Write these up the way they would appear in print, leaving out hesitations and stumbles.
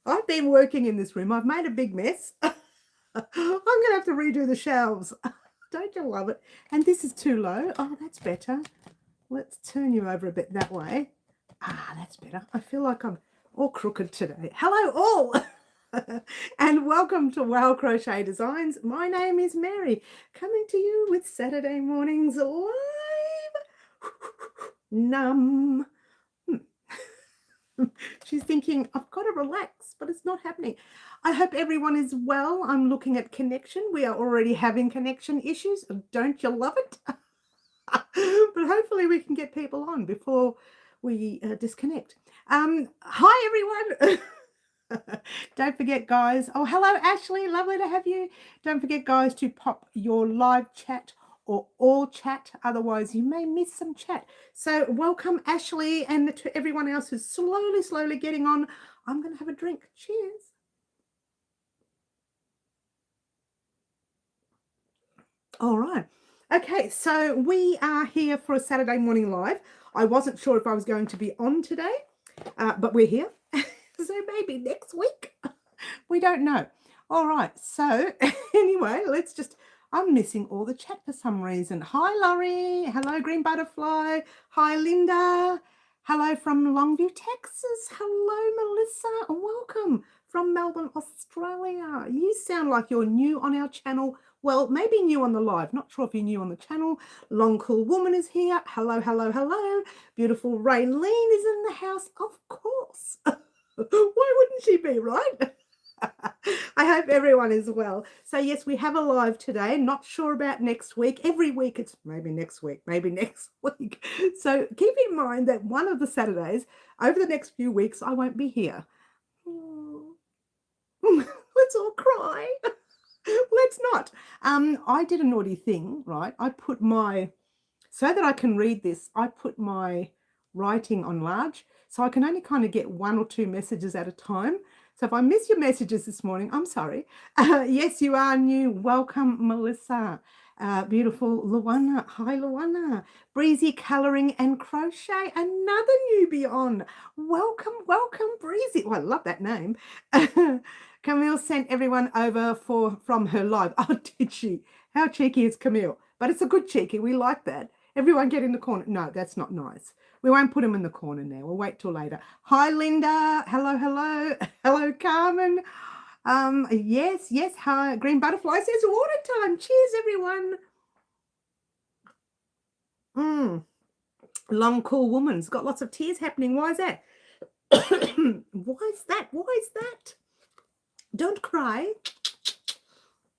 I've been working in this room. I've made a big mess. I'm going to have to redo the shelves. Don't you love it? And this is too low. Oh, that's better. Let's turn you over a bit that way. Ah, that's better. I feel like I'm all crooked today. Hello, all. And welcome to Wow Crochet Designs. My name is Mary, coming to you with Saturday mornings live. Num. She's thinking, I've got to relax, but it's not happening. I hope everyone is well. I'm looking at connection. We are already having connection issues. Don't you love it? But hopefully we can get people on before we disconnect. Hi, everyone. Don't forget, guys. Oh, hello, Ashley. Lovely to have you. Don't forget, guys, to pop your live chat or all chat. Otherwise, you may miss some chat. So welcome, Ashley, and to everyone else who's slowly getting on. I'm going to have a drink. Cheers. All right. Okay, so we are here for a Saturday morning live. I wasn't sure if I was going to be on today, but we're here. So maybe next week. We don't know. All right. So anyway, let's just, I'm missing all the chat for some reason. Hi, Laurie. Hello, Green Butterfly. Hi, Linda. Hello from Longview, Texas. Hello, Melissa. Welcome from Melbourne, Australia. You sound like you're new on our channel. Well, maybe new on the live. Not sure if you're new on the channel. Long Cool Woman is here. Hello, hello, hello. Beautiful Raylene is in the house. Of course. Why wouldn't she be, right? I hope everyone is well. So yes, we have a live today. Not sure about next week. Every week it's maybe next week, maybe next week. So keep in mind that one of the Saturdays over the next few weeks, I won't be here. Let's all cry. Let's not. I did a naughty thing, right? I put my, so that I can read this, I put my writing on large. So I can only kind of get one or two messages at a time. So if I miss your messages this morning, I'm sorry. Yes, you are new. Welcome, Melissa. Beautiful Luana. Hi, Luana. Breezy Colouring and Crochet. Another newbie on. Welcome, welcome, Breezy. Oh, I love that name. Camille sent everyone over from her live. Oh, did she? How cheeky is Camille? But it's a good cheeky. We like that. Everyone get in the corner. No, that's not nice. We won't put them in the corner now. We'll wait till later. Hi, Linda. Hello, hello. Hello, Carmen. Yes. Hi. Green Butterfly says water time. Cheers, everyone. Long Cool Woman's got lots of tears happening. Why is that? Why is that? Don't cry.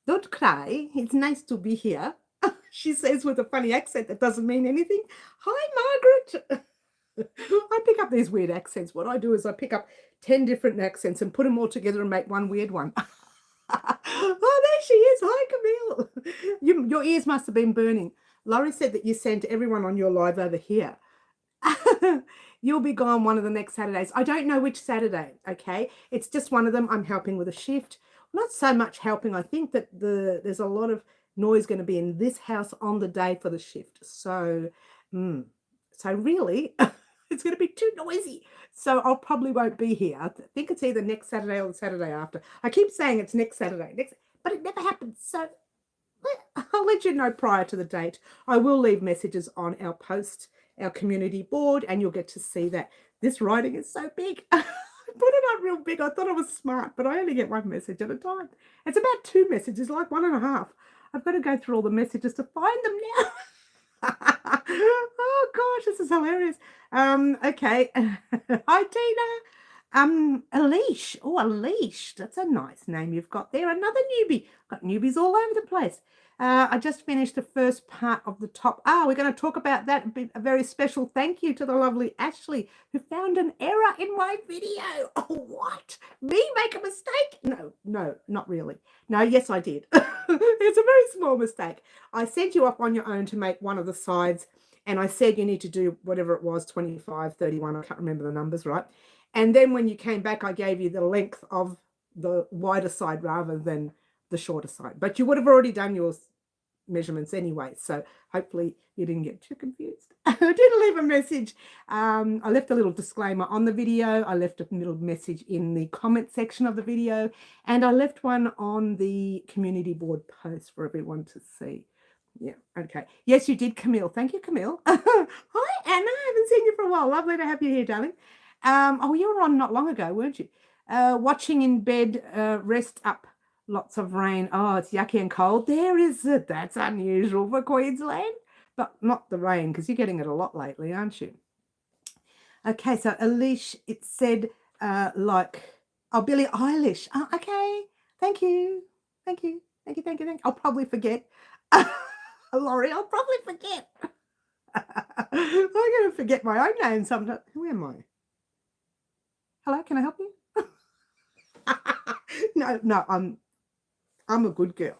Don't cry. It's nice to be here. She says with a funny accent that doesn't mean anything. Hi, Margaret. I pick up these weird accents. What I do is I pick up 10 different accents and put them all together and make one weird one. Oh, there she is. Hi, Camille. Your ears must have been burning. Laurie said that you sent everyone on your live over here. You'll be gone one of the next Saturdays. I don't know which Saturday, okay? It's just one of them. I'm helping with a shift. Not so much helping. I think that there's a lot of noise going to be in this house on the day for the shift. So really, it's going to be too noisy. So I probably won't be here. I think it's either next Saturday or the Saturday after. I keep saying it's next Saturday, but it never happens. So I'll let you know prior to the date. I will leave messages on our post, our community board, and you'll get to see that. This writing is so big. I put it on real big. I thought I was smart, but I only get one message at a time. It's about 2 messages, like 1.5. I've got to go through all the messages to find them now. Oh gosh, this is hilarious. Okay. Hi, Tina. Alish. Oh, Alish. That's a nice name you've got there. Another newbie. Got newbies all over the place. I just finished the first part of the top. We're going to talk about that. A very special thank you to the lovely Ashley, who found an error in my video. Oh, what? Me make a mistake? No, not really. No, yes, I did. It's a very small mistake. I sent you up on your own to make one of the sides, and I said you need to do whatever it was, 25, 31. I can't remember the numbers, right? And then when you came back, I gave you the length of the wider side rather than the shorter side. But you would have already done yours measurements anyway, so hopefully you didn't get too confused. I did leave a message. I left a little disclaimer on the video. I left a little message in the comment section of the video, and I left one on the community board post for everyone to see. Yeah, okay. Yes, you did, Camille. Thank you, Camille. Hi, Anna. I haven't seen you for a while. Lovely to have you here, darling. Oh, you were on not long ago, weren't you? Watching in bed, rest up. Lots of rain. Oh, it's yucky and cold. There is it. That's unusual for Queensland. But not the rain, because you're getting it a lot lately, aren't you? Okay, so Elish, it said oh, Billie Eilish. Oh, okay. Thank you. Thank you. Thank you, thank you, thank you. I'll probably forget. Laurie, I'll probably forget. I'm going to forget my own name sometimes. Who am I? Hello, can I help you? No, I'm a good girl.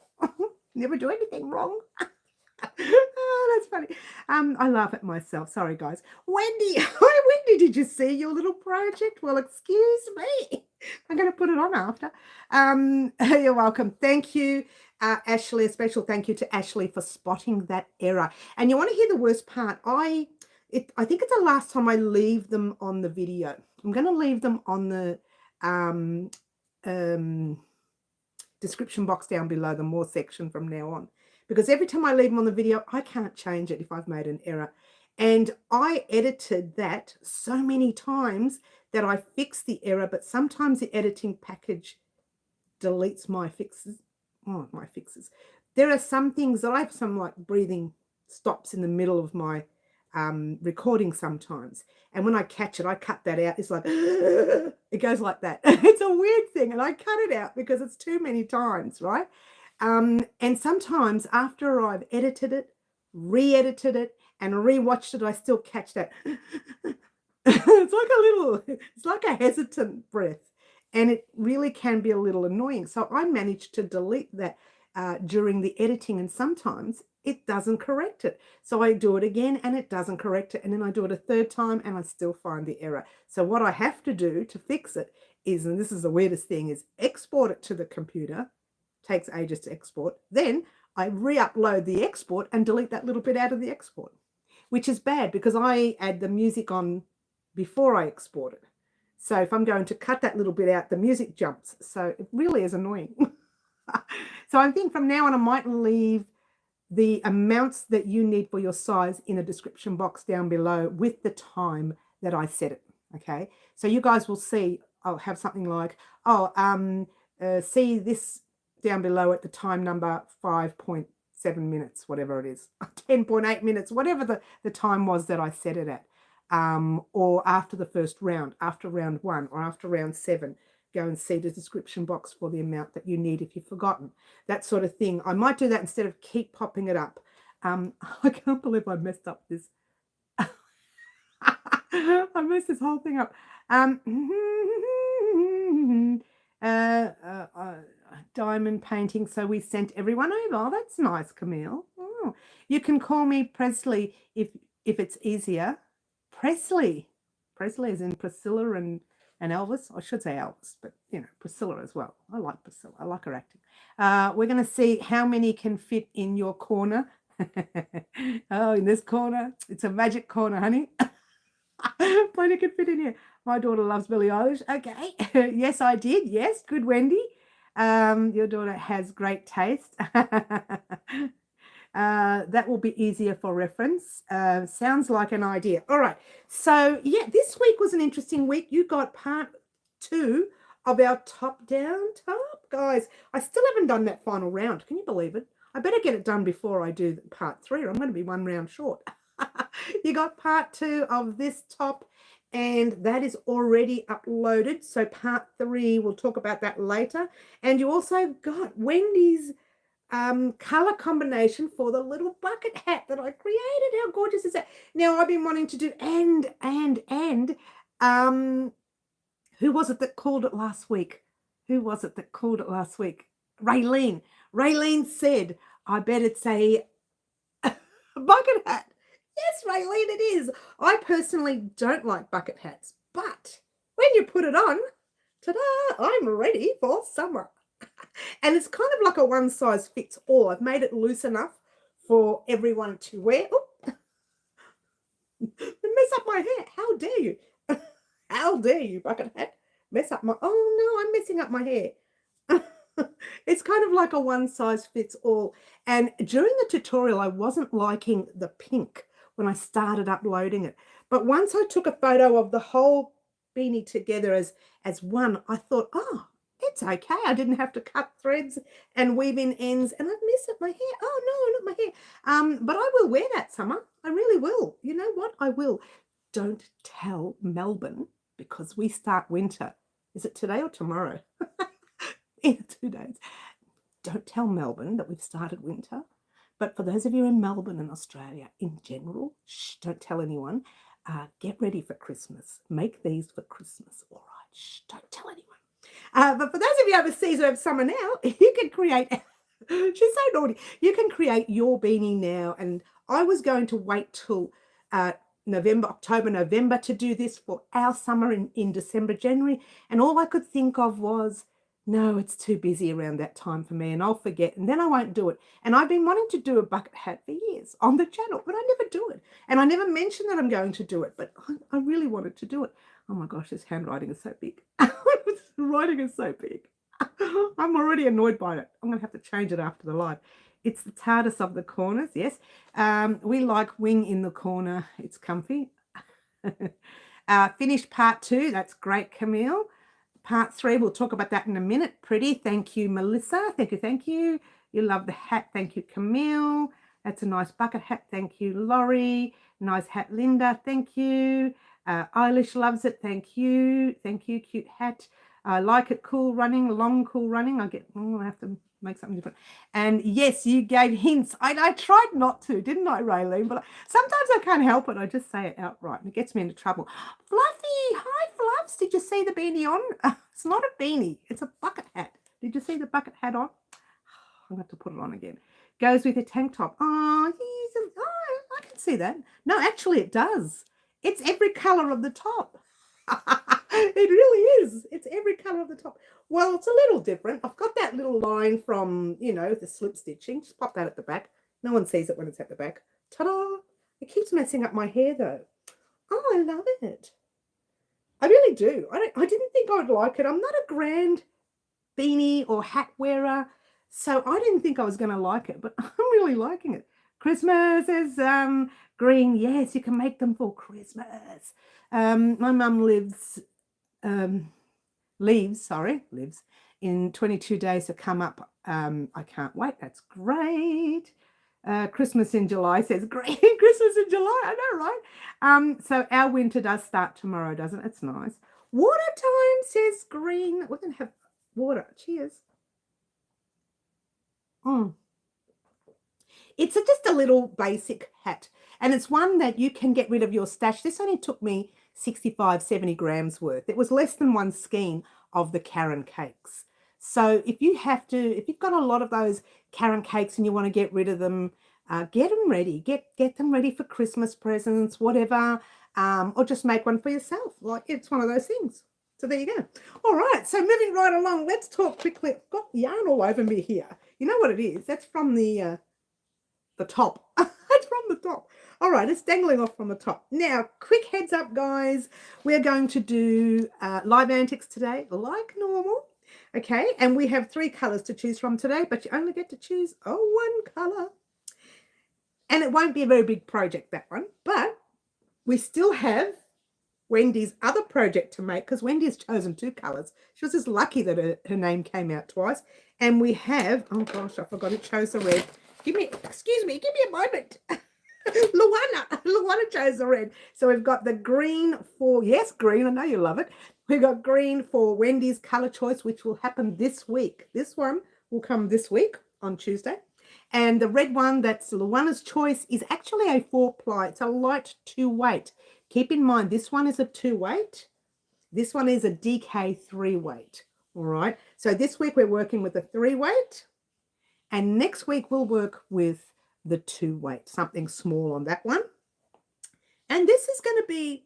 Never do anything wrong. Oh, that's funny. I laugh at myself. Sorry, guys. Wendy, hi, Wendy. Did you see your little project? Well, excuse me. I'm going to put it on after. You're welcome. Thank you, Ashley. A special thank you to Ashley for spotting that error. And you want to hear the worst part? I think it's the last time I leave them on the video. I'm going to leave them on the description box down below, the more section from now on, because every time I leave them on the video, I can't change it if I've made an error. And I edited that so many times that I fixed the error, but sometimes the editing package deletes my fixes. Oh, my fixes. There are some things that I have some like breathing stops in the middle of my recording sometimes, and when I catch it, I cut that out. It's like it goes like that. It's a weird thing, and I cut it out because it's too many times, right? And sometimes after I've edited it, re-edited it, and rewatched it, I still catch that. It's like a hesitant breath, and it really can be a little annoying. So I managed to delete that during the editing, and sometimes it doesn't correct it. So I do it again and it doesn't correct it. And then I do it a third time and I still find the error. So what I have to do to fix it is, and this is the weirdest thing, is export it to the computer. Takes ages to export. Then I re-upload the export and delete that little bit out of the export, which is bad because I add the music on before I export it. So if I'm going to cut that little bit out, the music jumps. So it really is annoying. So I think from now on, I might leave the amounts that you need for your size in a description box down below with the time that I set it. Okay, so you guys will see. I'll have something like, see this down below at the time number 5.7 minutes, whatever it is, 10.8 minutes, whatever the time was that I set it at, or after the first round, after round 1, or after round 7. Go and see the description box for the amount that you need if you've forgotten. That sort of thing. I might do that instead of keep popping it up. I can't believe I messed up this. I messed this whole thing up. Diamond painting. So we sent everyone over. Oh, that's nice, Camille. Oh, you can call me Presley if it's easier. Presley is in Priscilla and Elvis. I should say Elvis, but you know, Priscilla as well. I like Priscilla. I like her acting. We're going to see how many can fit in your corner. Oh, in this corner. It's a magic corner, honey. Plenty can fit in here. My daughter loves Billie Eilish. Okay. Yes, I did. Yes. Good, Wendy. Your daughter has great taste. That will be easier for reference. Sounds like an idea. All right. So, yeah, this week was an interesting week. You got part 2 of our top-down top. Guys, I still haven't done that final round. Can you believe it? I better get it done before I do part 3 or I'm going to be 1 round short. You got part 2 of this top, and that is already uploaded. So part 3, we'll talk about that later. And you also got Wendy's color combination for the little bucket hat that I created. How gorgeous is that? Now I've been wanting to do and who was it that called it last week? Raylene. Raylene said, I bet it's a bucket hat. Yes, Raylene, it is. I personally don't like bucket hats, but when you put it on, ta-da, I'm ready for summer. And it's kind of like a one size fits all. I've made it loose enough for everyone to wear. Oh, mess up my hair. How dare you? How dare you, bucket hat? Mess up my, oh no, I'm messing up my hair. It's kind of like a one size fits all. And during the tutorial, I wasn't liking the pink when I started uploading it. But once I took a photo of the whole beanie together as one, I thought, oh, it's okay. I didn't have to cut threads and weave in ends, and I've messed up my hair. Oh no, not my hair. But I will wear that summer. I really will. You know what? I will. Don't tell Melbourne, because we start winter. Is it today or tomorrow? In 2 days. Don't tell Melbourne that we've started winter. But for those of you in Melbourne and Australia in general, shh, don't tell anyone. Get ready for Christmas. Make these for Christmas. All right, shh, don't tell anyone. But for those of you overseas who have summer now, you can create, she's so naughty, you can create your beanie now. And I was going to wait till October, November to do this for our summer in December, January. And all I could think of was, no, it's too busy around that time for me and I'll forget and then I won't do it. And I've been wanting to do a bucket hat for years on the channel, but I never do it. And I never mention that I'm going to do it, but I really wanted to do it. Oh my gosh, this handwriting is so big. This writing is so big. I'm already annoyed by it. I'm going to have to change it after the live. It's the TARDIS of the corners, yes. We like wing in the corner. It's comfy. Finished part 2. That's great, Camille. Part 3, we'll talk about that in a minute. Pretty. Thank you, Melissa. Thank you, thank you. You love the hat. Thank you, Camille. That's a nice bucket hat. Thank you, Laurie. Nice hat, Linda. Thank you. Eilish loves it. Thank you. Thank you. Cute hat. I like it. Cool running. Long cool running. I have to make something different. And yes, you gave hints. I tried not to, didn't I, Raylene? But sometimes I can't help it. I just say it outright and it gets me into trouble. Fluffy, hi Fluffs. Did you see the beanie on? It's not a beanie. It's a bucket hat. Did you see the bucket hat on? I'm going to have to put it on again. Goes with a tank top. Oh, I can see that. No, actually it does. It's every colour of the top. It really is. It's every colour of the top. Well, it's a little different. I've got that little line from, you know, the slip stitching. Just pop that at the back. No one sees it when it's at the back. Ta-da! It keeps messing up my hair, though. Oh, I love it. I really do. I didn't think I would like it. I'm not a grand beanie or hat wearer, so I didn't think I was going to like it, but I'm really liking it. Christmas is green. Yes, you can make them for Christmas. My mum lives in 22 days to come up. I can't wait. That's great. Christmas in July says great. Christmas in July. I know, right? So our winter does start tomorrow, doesn't it? It's nice. Water time says green. We're going to have water. Cheers. It's just a little basic hat. And it's one that you can get rid of your stash. This only took me 65, 70 grams worth. It was less than one skein of the Karen cakes. So if you've got a lot of those Karen cakes and you want to get rid of them, get them ready. Get them ready for Christmas presents, whatever, or just make one for yourself. Like, it's one of those things. So there you go. All right, so moving right along, let's talk quickly. I've got yarn all over me here. You know what it is? That's from the top. That's from the top. All right, it's dangling off from the top. Now, quick heads up, guys. We're going to do live antics today, like normal. Okay, and we have 3 colors to choose from today, but you only get to choose one color. And it won't be a very big project, that one, but we still have Wendy's other project to make, because Wendy has chosen 2 colors. She was just lucky that her name came out twice. And we have, oh gosh, I forgot it chose the red. Excuse me, give me a moment. Luana chose the red. So we've got the green for, yes, green, I know you love it. We've got green for Wendy's color choice, which will happen this week. This one will come this week on Tuesday. And the red one, that's Luana's choice, is actually a 4-ply. It's a light 2-weight. Keep in mind, this one is a 2-weight. This one is a DK 3-weight. All right. So this week we're working with a 3-weight. And next week we'll work with the 2-weight, something small on that one. And this is going to be,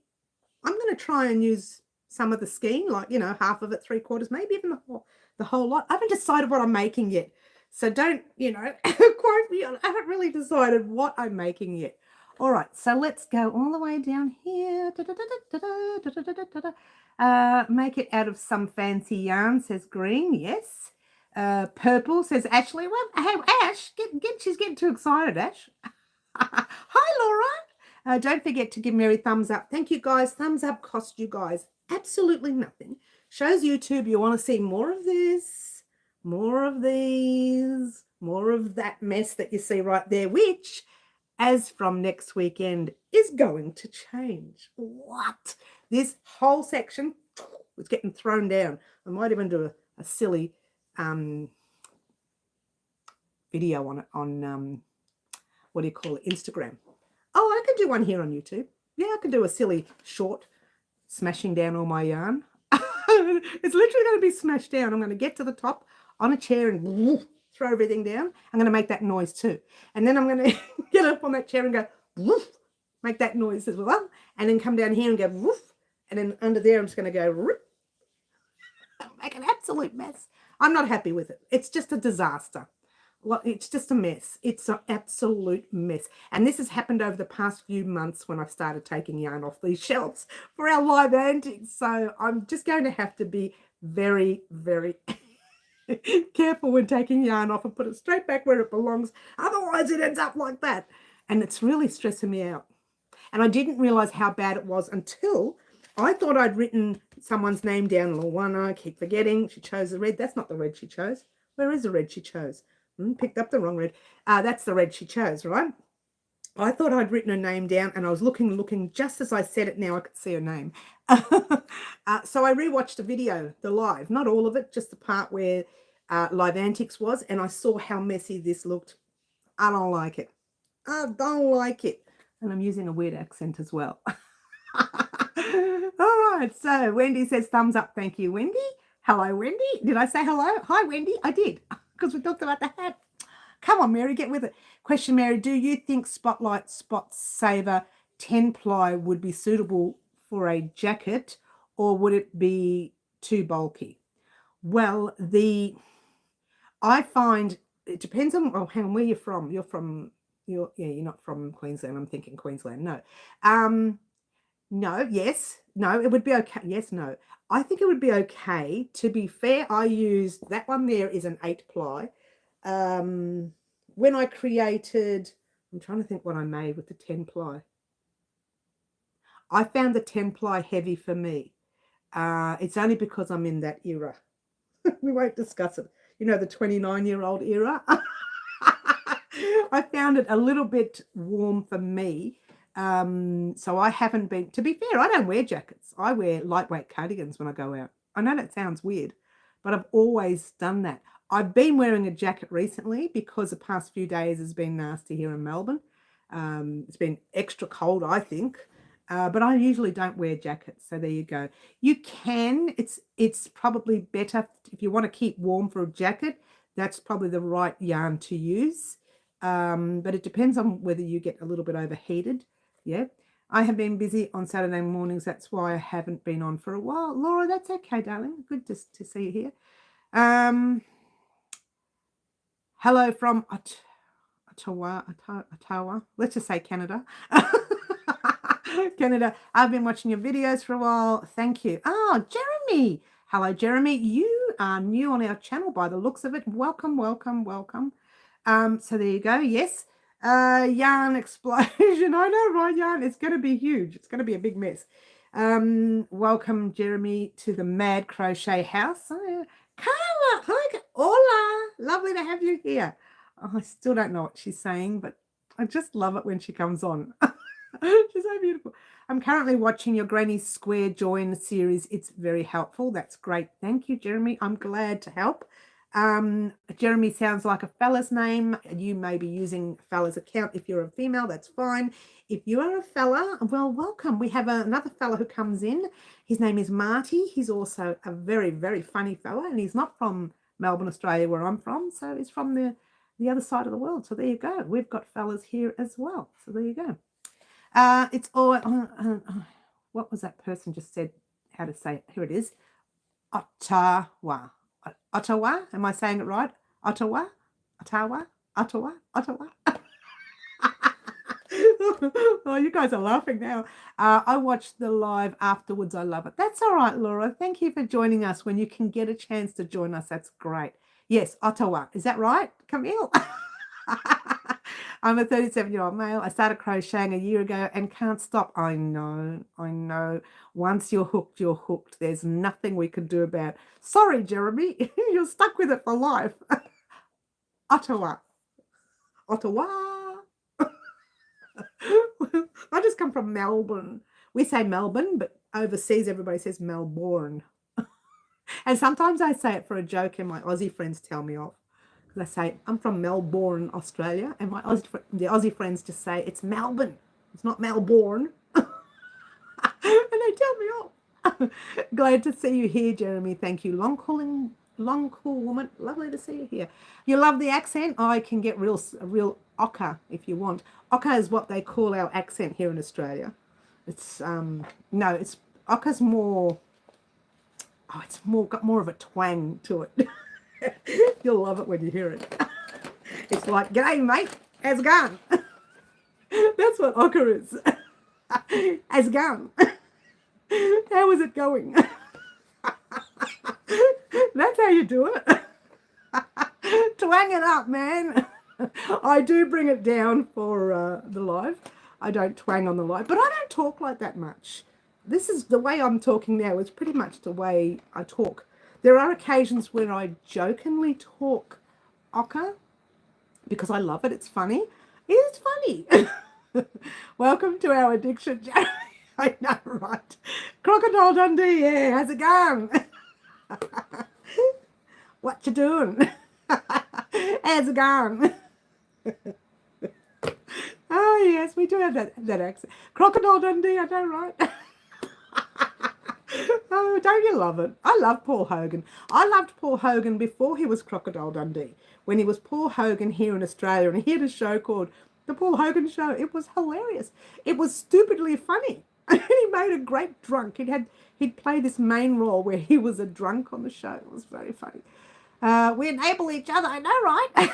I'm going to try and use some of the skein, like, you know, half of it, 3/4, maybe even the whole lot. I haven't decided what I'm making yet. So don't, quote me on, I haven't really decided what I'm making yet. All right, so let's go all the way down here. Make it out of some fancy yarn, says green, yes. Purple, says Ashley. Well, hey, Ash, she's getting too excited, Ash. Hi, Laura. Don't forget to give Mary thumbs up. Thank you, guys. Thumbs up cost you guys absolutely nothing. Shows YouTube you want to see more of this, more of these, more of that mess that you see right there, which, as from next weekend, is going to change. What? This whole section was getting thrown down. I might even do a silly video on it on what do you call it, Instagram. Oh, I could do one here on YouTube. Yeah, I could do a silly short smashing down all my yarn. It's literally going to be smashed down. I'm going to get to the top on a chair and woof, throw everything down. I'm going to make that noise too. And then I'm going to get up on that chair and go woof, make that noise as well. And then come down here and go woof. And then under there, I'm just going to go rip. Make an absolute mess. I'm not happy with it. It's just a disaster. It's just a mess. It's an absolute mess. And this has happened over the past few months when I've started taking yarn off these shelves for our live antiques. So I'm just going to have to be very, very careful when taking yarn off and put it straight back where it belongs. Otherwise, it ends up like that. And it's really stressing me out. And I didn't realize how bad it was until I thought I'd written someone's name down. Luana, I keep forgetting. She chose the red. That's not the red she chose. Where is the red she chose? Picked up the wrong red. That's the red she chose, right? I thought I'd written her name down, and I was looking just as I said it now, I could see her name. So I rewatched the video, the live, not all of it, just the part where Live Antics was, and I saw how messy this looked. I don't like it. I don't like it. And I'm using a weird accent as well. All right, so Wendy says thumbs up. Thank you, Wendy. Hello, Wendy. Did I say hello? Hi, Wendy. I did, because we talked about the hat. Come on, Mary, get with it. Question, Mary, do you think Spotlight Spot Saver 10 ply would be suitable for a jacket, or would it be too bulky? Well, I find it depends on, hang on, where you're from. You're not from Queensland. I'm thinking Queensland. No. No, yes. No, it would be okay. Yes, no. I think it would be okay. To be fair, I used, that one there is an 8 ply. When I created, I'm trying to think what I made with the 10 ply. I found the 10 ply heavy for me. It's only because I'm in that era. We won't discuss it. You know, the 29-year-old era. I found it a little bit warm for me. So I haven't been, to be fair, I don't wear jackets. I wear lightweight cardigans when I go out. I know that sounds weird, but I've always done that. I've been wearing a jacket recently because the past few days has been nasty here in Melbourne. It's been extra cold, I think. But I usually don't wear jackets. So there you go. You can, it's probably better if you want to keep warm for a jacket. That's probably the right yarn to use. But it depends on whether you get a little bit overheated. Yeah. I have been busy on Saturday mornings. That's why I haven't been on for a while. Laura, that's okay, darling. Good to see you here. Hello from Ottawa. Let's just say Canada. Canada. I've been watching your videos for a while. Thank you. Oh, Jeremy. Hello, Jeremy. You are new on our channel by the looks of it. Welcome, welcome, welcome. So there you go. Yes. Yarn explosion. I know, right? Yarn. It's going to be huge. It's going to be a big mess. Welcome, Jeremy, to the Mad Crochet House. Carla. Hi. Hola. Lovely to have you here. Oh, I still don't know what she's saying, but I just love it when she comes on. She's so beautiful. I'm currently watching your Granny Square Join series. It's very helpful. That's great. Thank you, Jeremy. I'm glad to help. Jeremy sounds like a fella's name. You may be using fella's account. If you're a female, that's fine. If you are a fella, well, welcome. We have another fella who comes in. His name is Marty. He's also a very, very funny fella, and he's not from Melbourne, Australia, where I'm from. So he's from the other side of the world. So there you go. We've got fellas here as well. So there you go. It's all, what was that person just said, how to say it? Here it is. Ottawa. Ottawa? Am I saying it right? Ottawa? Ottawa. Oh, you guys are laughing now. I watched the live afterwards. I love it. That's all right, Laura. Thank you for joining us. When you can get a chance to join us, that's great. Yes, Ottawa. Is that right, Camille? I'm a 37-year-old male. I started crocheting a year ago and can't stop. I know. Once you're hooked, you're hooked. There's nothing we can do about it. Sorry, Jeremy. You're stuck with it for life. Ottawa. I just come from Melbourne. We say Melbourne, but overseas everybody says Melbourne. And sometimes I say it for a joke and my Aussie friends tell me off. Because I say, I'm from Melbourne, Australia. And the Aussie friends just say, it's Melbourne. It's not Melbourne. And they tell me off. Glad to see you here, Jeremy. Thank you. Long, cool woman. Lovely to see you here. You love the accent? I can get real ochre if you want. Ochre is what they call our accent here in Australia. It's no, it's ochre's more. Oh, it's got more of a twang to it. You'll love it when you hear it. It's like, g'day mate, how's it going? That's what ochre is. How's it going? How is it going? That's how you do it. Twang it up, man. I do bring it down for the live. I don't twang on the live, but I don't talk like that much. This is the way I'm talking now. It's pretty much the way I talk. There are occasions when I jokingly talk ochre because I love it. It's funny. It's funny. Welcome to our addiction, Jeremy. I know, right? Crocodile Dundee, yeah. How's it going? What you doing? How's it going? Oh, yes, we do have that accent. Crocodile Dundee, I know, right? Oh, don't you love it? I love Paul Hogan. I loved Paul Hogan before he was Crocodile Dundee. When he was Paul Hogan here in Australia, and he had a show called The Paul Hogan Show. It was hilarious. It was stupidly funny. And he made a great drunk. He'd play this main role where he was a drunk on the show. It was very funny. We enable each other, I know, right?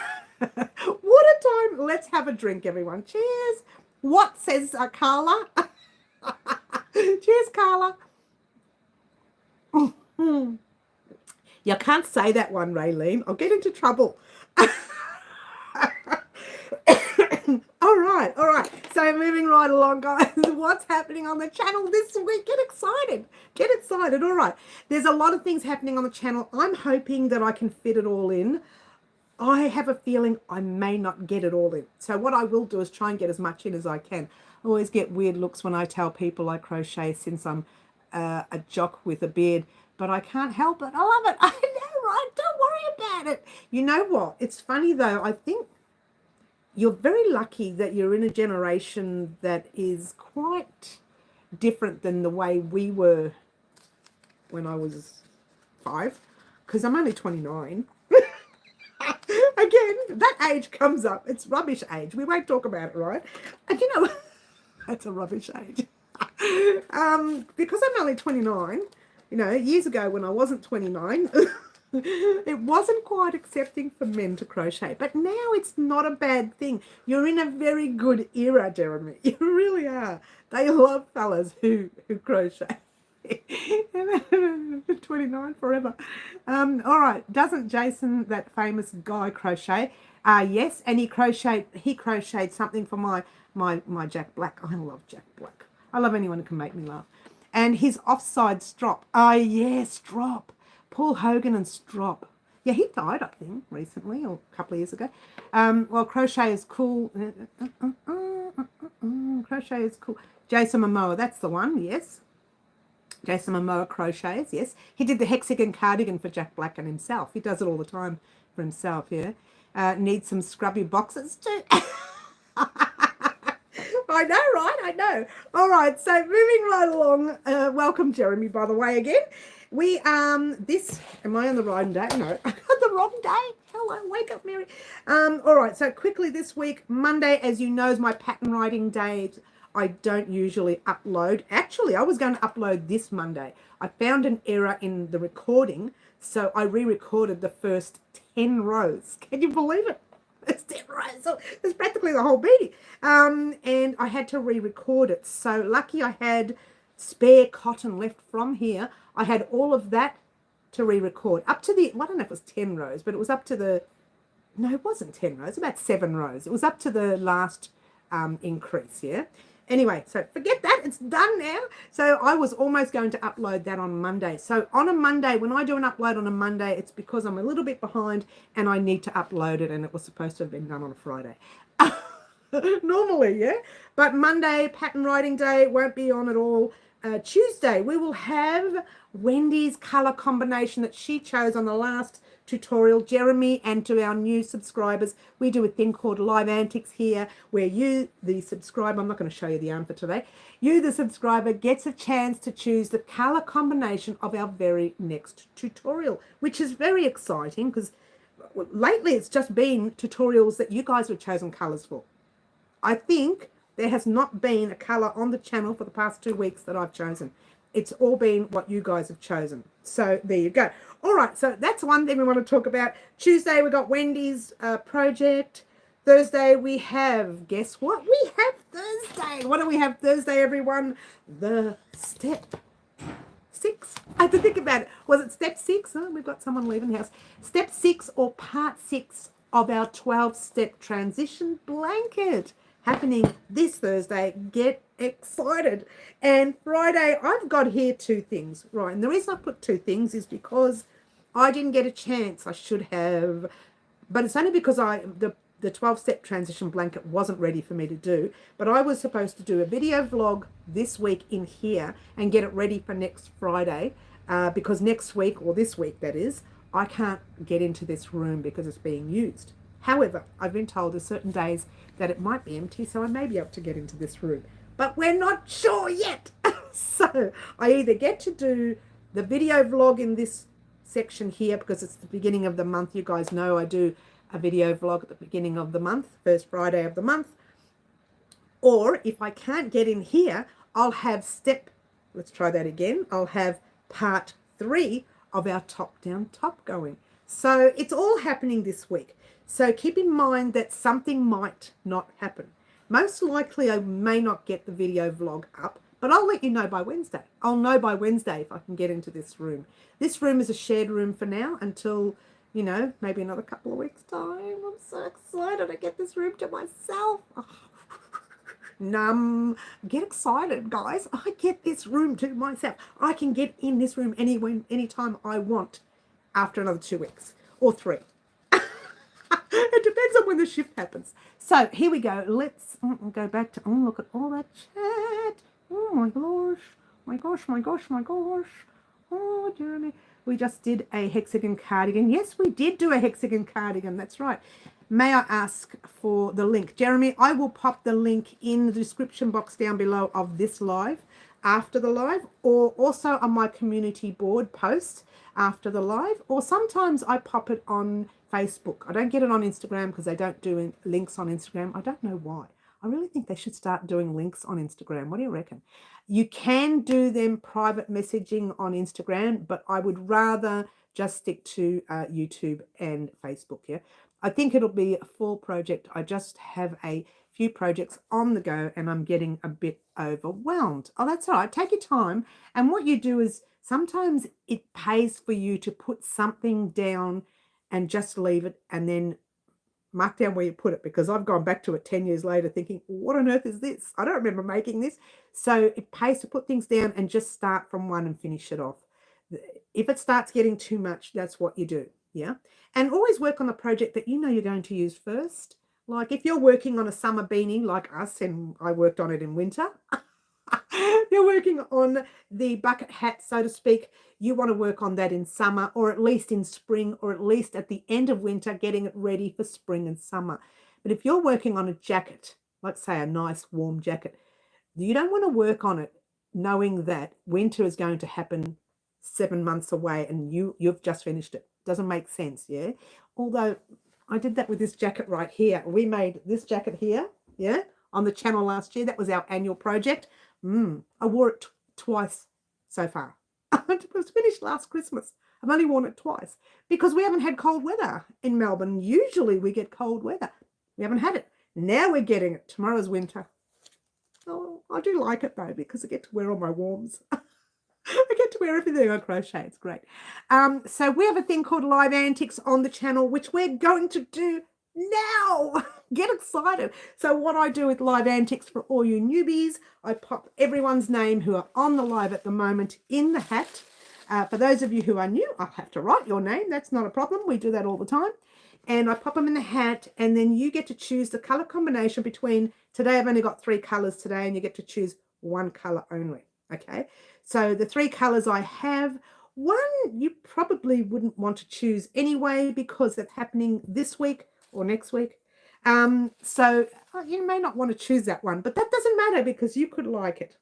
What a time. Let's have a drink, everyone. Cheers. What says Carla? Cheers, Carla. You can't say that one, Raylene. I'll get into trouble. All right. So moving right along, guys. What's happening on the channel this week? Get excited. All right. There's a lot of things happening on the channel. I'm hoping that I can fit it all in. I have a feeling I may not get it all in. So what I will do is try and get as much in as I can. I always get weird looks when I tell people I crochet since I'm a jock with a beard. But I can't help it. I love it. I know, right? Don't worry about it. You know what? It's funny, though. I think you're very lucky that you're in a generation that is quite different than the way we were when I was 5, because I'm only 29. Again, that age comes up. It's rubbish age. We won't talk about it, right? And you know, that's a rubbish age. Because I'm only 29, you know, years ago when I wasn't 29, it wasn't quite accepting for men to crochet. But now it's not a bad thing. You're in a very good era, Jeremy. You really are. They love fellas who crochet. 29 forever. All right. Doesn't Jason, that famous guy, crochet? Yes, and he crocheted something for my Jack Black. I love Jack Black. I love anyone who can make me laugh. And his offside strop. Yeah, strop. Paul Hogan and strop. Yeah, he died, I think, recently or a couple of years ago. Well, crochet is cool. Crochet is cool. Jason Momoa, that's the one, yes. Jason Momoa crochets, yes. He did the hexagon cardigan for Jack Black and himself. He does it all the time for himself, yeah. Needs some scrubby boxes too. I know, right? I know. All right, so moving right along. Welcome, Jeremy, by the way, again. We, am I on the wrong day? No, I got the wrong day. Hello, wake up, Mary. All right, so quickly this week, Monday, as you know, is my pattern writing day. I don't usually upload. Actually, I was going to upload this Monday. I found an error in the recording, so I re-recorded the first 10 rows. Can you believe it? It's 10 rows. So it's practically the whole beanie. And I had to re-record it. So lucky I had spare cotton left from here. I had all of that to re-record. Up to the, I don't know if it was 10 rows, but it was up to the, no, it wasn't 10 rows, about 7 rows. It was up to the last increase, yeah? Anyway, so forget that. It's done now. So I was almost going to upload that on Monday. So on a Monday, when I do an upload on a Monday, it's because I'm a little bit behind and I need to upload it, and it was supposed to have been done on a Friday. Normally, yeah? But Monday, pattern writing day, won't be on at all. Tuesday, we will have Wendy's colour combination that she chose on the last tutorial. Jeremy, and to our new subscribers, we do a thing called Live Antics here, where you, the subscriber, I'm not going to show you the yarn for today, you, the subscriber, gets a chance to choose the colour combination of our very next tutorial, which is very exciting because lately it's just been tutorials that you guys have chosen colours for. I think there has not been a colour on the channel for the past 2 weeks that I've chosen. It's all been what you guys have chosen. So there you go. All right, so that's one thing we want to talk about. Tuesday, we got Wendy's project. Thursday, we have, guess what? We have Thursday. What do we have Thursday, everyone? The step 6. I had to think about it. Was it step 6? Oh, we've got someone leaving the house. Step 6 or part 6 of our 12-step transition blanket happening this Thursday. Get excited. And Friday, I've got here 2 things. Right, and the reason I put 2 things is because I didn't get a chance. I should have, but it's only because the 12-step transition blanket wasn't ready for me to do, but I was supposed to do a video vlog this week in here and get it ready for next Friday, because next week, or this week that is, I can't get into this room because it's being used. However, I've been told there's certain days that it might be empty, so I may be able to get into this room, but we're not sure yet. So I either get to do the video vlog in this section here because it's the beginning of the month. You guys know I do a video vlog at the beginning of the month, first Friday of the month. Or if I can't get in here, I'll have let's try that again. I'll have part 3 of our top-down top going. So it's all happening this week. So keep in mind that something might not happen. Most likely I may not get the video vlog up, but I'll let you know by Wednesday. I'll know by Wednesday if I can get into this room. This room is a shared room for now until, you know, maybe another couple of weeks' time. I'm so excited to get this room to myself. Oh. Get excited, guys. I get this room to myself. I can get in this room anytime I want after another 2 weeks or 3. It depends on when the shift happens. So here we go. Let's go back to, look at all that chat. Oh my gosh. My gosh, my gosh, my gosh. Oh, Jeremy. We just did a hexagon cardigan. Yes, we did do a hexagon cardigan. That's right. May I ask for the link? Jeremy, I will pop the link in the description box down below of this live, after the live, or also on my community board post after the live, or sometimes I pop it on Facebook. I don't get it on Instagram because they don't do links on Instagram. I don't know why. I really think they should start doing links on Instagram. What do you reckon? You can do them private messaging on Instagram, but I would rather just stick to YouTube and Facebook, yeah? I think it'll be a full project. I just have a few projects on the go and I'm getting a bit overwhelmed. Oh, that's all right. Take your time. And what you do is sometimes it pays for you to put something down and just leave it and then mark down where you put it, because I've gone back to it 10 years later thinking, what on earth is this? I don't remember making this. So it pays to put things down and just start from one and finish it off. If it starts getting too much, that's what you do. Yeah. And always work on the project that you know you're going to use first. Like if you're working on a summer beanie like us, and I worked on it in winter, you're working on the bucket hat, so to speak, you want to work on that in summer, or at least in spring, or at least at the end of winter, getting it ready for spring and summer. But if you're working on a jacket, let's say a nice warm jacket, you don't want to work on it knowing that winter is going to happen 7 months away and you've just finished it. Doesn't make sense, yeah? Although I did that with this jacket right here. We made this jacket here, yeah, on the channel last year. That was our annual project. I wore it twice so far. It was finished last Christmas. I've only worn it twice because we haven't had cold weather in Melbourne. Usually we get cold weather. We haven't had it. Now we're getting it. Tomorrow's winter. Oh, I do like it though because I get to wear all my warms. I get to wear everything I crochet. It's great. So we have a thing called Live Antics on the channel, which we're going to do now. Get excited. So what I do with Live Antics for all you newbies, I pop everyone's name who are on the live at the moment in the hat. For those of you who are new, I'll have to write your name. That's not a problem. We do that all the time. And I pop them in the hat, and then you get to choose the color combination between, today I've only got 3 colors today, and you get to choose 1 color only. Okay, so the 3 colors I have, one you probably wouldn't want to choose anyway because it's happening this week or next week. So you may not want to choose that one, but that doesn't matter because you could like it.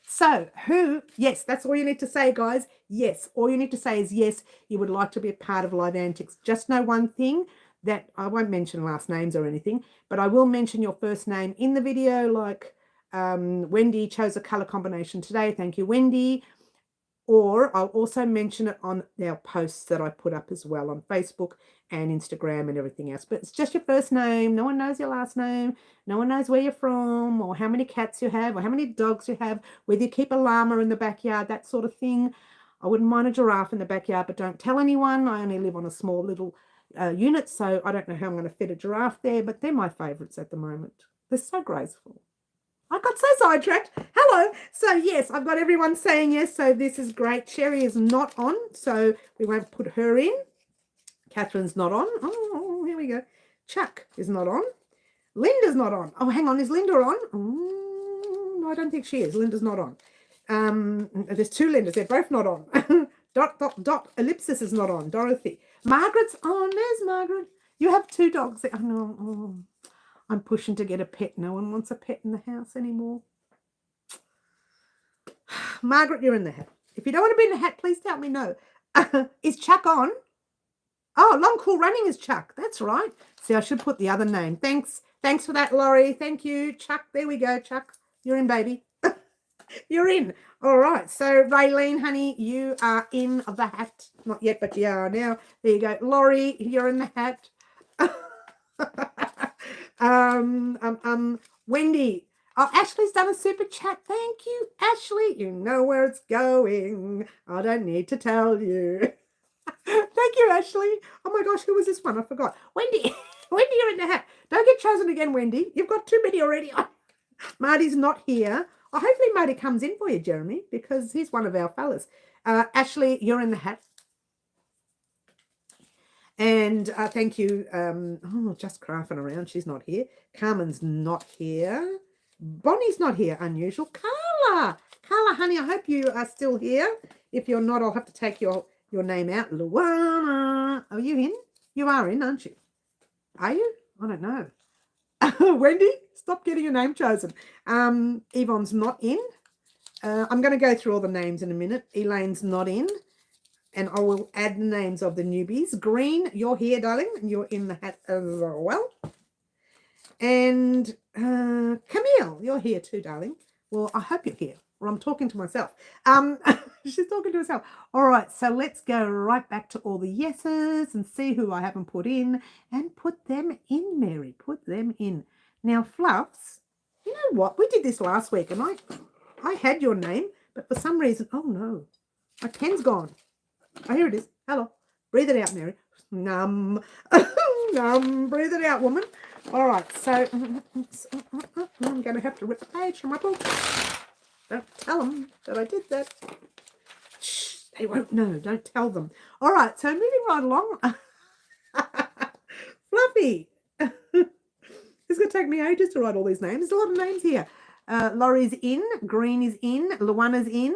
So who, yes, that's all you need to say, guys. Yes, all you need to say is yes, you would like to be a part of Live Antics. Just know one thing, that I won't mention last names or anything, but I will mention your first name in the video, like Wendy chose a color combination today. Thank you, Wendy. Or I'll also mention it on our posts that I put up as well on Facebook and Instagram and everything else. But it's just your first name. No one knows your last name. No one knows where you're from or how many cats you have or how many dogs you have, whether you keep a llama in the backyard, that sort of thing. I wouldn't mind a giraffe in the backyard, but don't tell anyone. I only live on a small little unit, so I don't know how I'm going to fit a giraffe there, but they're my favourites at the moment. They're so graceful. I got so sidetracked. Hello. So, yes, I've got everyone saying yes. So, this is great. Sherry is not on, so we won't put her in. Catherine's not on. Oh, here we go. Chuck is not on. Linda's not on. Oh, hang on. Is Linda on? No, I don't think she is. Linda's not on. There's 2 Lindas. They're both not on. Dot. Ellipsis is not on. Dorothy. Margaret's on. There's Margaret. You have 2 dogs. Oh, no. Oh. I'm pushing to get a pet. No one wants a pet in the house anymore. Margaret, you're in the hat. If you don't want to be in the hat, please tell me no. Is Chuck on? Oh, Long Cool Running is Chuck. That's right. See, I should put the other name. Thanks for that, Laurie. Thank you, Chuck. There we go, Chuck. You're in, baby. You're in. All right. So, Raylene, honey, you are in the hat. Not yet, but you are now. There you go. Laurie, you're in the hat. Wendy. Oh, Ashley's done a super chat. Thank you, Ashley. You know where it's going. I don't need to tell you. Thank you, Ashley. Oh my gosh, who was this one? I forgot. Wendy. Wendy, you're in the hat. Don't get chosen again, Wendy. You've got too many already. Marty's not here. Oh, hopefully Marty comes in for you, Jeremy, because he's one of our fellas. Ashley, you're in the hat. And thank you. Just crafting around. She's not here. Carmen's not here. Bonnie's not here. Unusual. Carla, honey, I hope you are still here. If you're not, I'll have to take your name out. Luana. Are you in? You are in, aren't you? Are you? I don't know. Wendy, stop getting your name chosen. Yvonne's not in. I'm going to go through all the names in a minute. Elaine's not in. And I will add the names of the newbies. Green, you're here, darling. And you're in the hat as well. And Camille, you're here too, darling. Well, I hope you're here. Or I'm talking to myself. She's talking to herself. All right, so let's go right back to all the yeses and see who I haven't put in. And put them in, Mary. Put them in. Now, Fluffs, you know what? We did this last week, and I had your name, but for some reason, oh, no. My pen's gone. Oh, here it is. Hello. Breathe it out, Mary. Breathe it out, woman. All right, so I'm going to have to rip the page from my book. Don't tell them that I did that. Shh, they won't know. Don't tell them. All right, so moving right along. Fluffy. It's going to take me ages to write all these names. There's a lot of names here. Laurie's in. Green is in. Luana's in.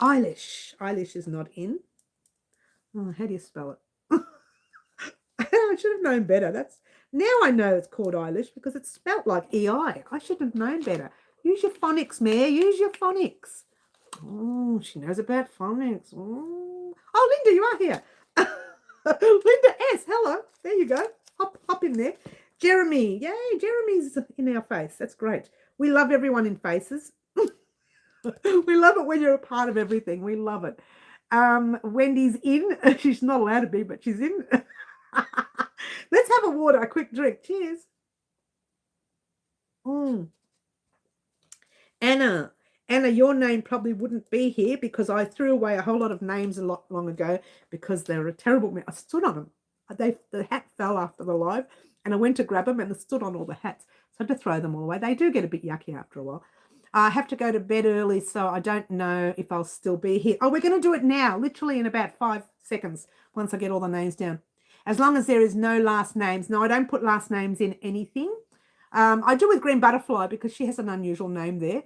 Eilish is not in. Oh, how do you spell it? I should have known better. Now I know it's called Eilish because it's spelt like E-I. I should have known better. Use your phonics, Mare. Use your phonics. Oh, she knows about phonics. Oh, Linda, you are here. Linda S. Hello. There you go. Hop in there. Jeremy. Yay, Jeremy's in our face. That's great. We love everyone in faces. We love it when you're a part of everything. We love it. Wendy's in. She's not allowed to be, but she's in. Let's have a water, a quick drink. Cheers. Anna, your name probably wouldn't be here because I threw away a whole lot of names a lot long ago because they're a terrible mess. I stood on them. The hat fell after the live, and I went to grab them and I stood on all the hats. So I had to throw them all away. They do get a bit yucky after a while. I have to go to bed early, so I don't know if I'll still be here. Oh, we're going to do it now, literally in about 5 seconds once I get all the names down. As long as there is no last names. No, I don't put last names in anything. I do with Green Butterfly because she has an unusual name there.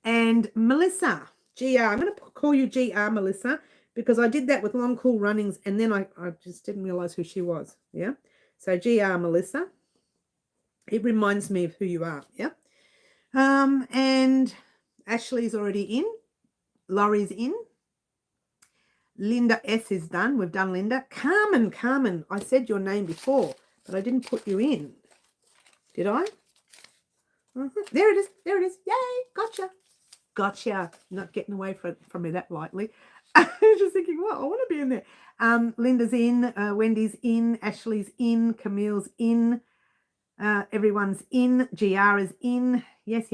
And Melissa, GR. I'm going to call you GR, Melissa, because I did that with Long Cool Runnings and then I just didn't realize who she was. Yeah. So GR, Melissa. It reminds me of who you are. Yeah. And Ashley's already in. Laurie's in. Linda S is done. We've done Linda. Carmen. I said your name before, but I didn't put you in. Did I? There it is. Yay. Gotcha. Not getting away from me that lightly. I was just thinking, well, I want to be in there. Linda's in. Wendy's in. Ashley's in. Camille's in. Everyone's in. GR is in. Yes.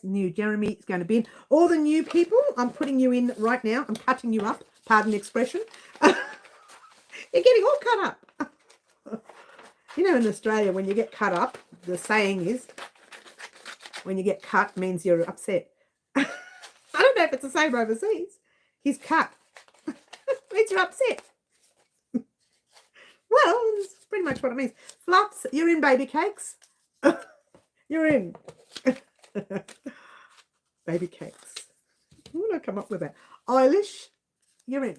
New Jeremy is going to be in. All the new people, I'm putting you in right now. I'm cutting you up. Pardon the expression. You're getting all cut up. You know, in Australia, when you get cut up, the saying is, when you get cut means you're upset. I don't know if it's the same overseas. He's cut. Means you're upset. Well, that's pretty much what it means. Fluffs, you're in, baby cakes. You're in. Baby cakes. Who would I come up with that? Eilish, you're in.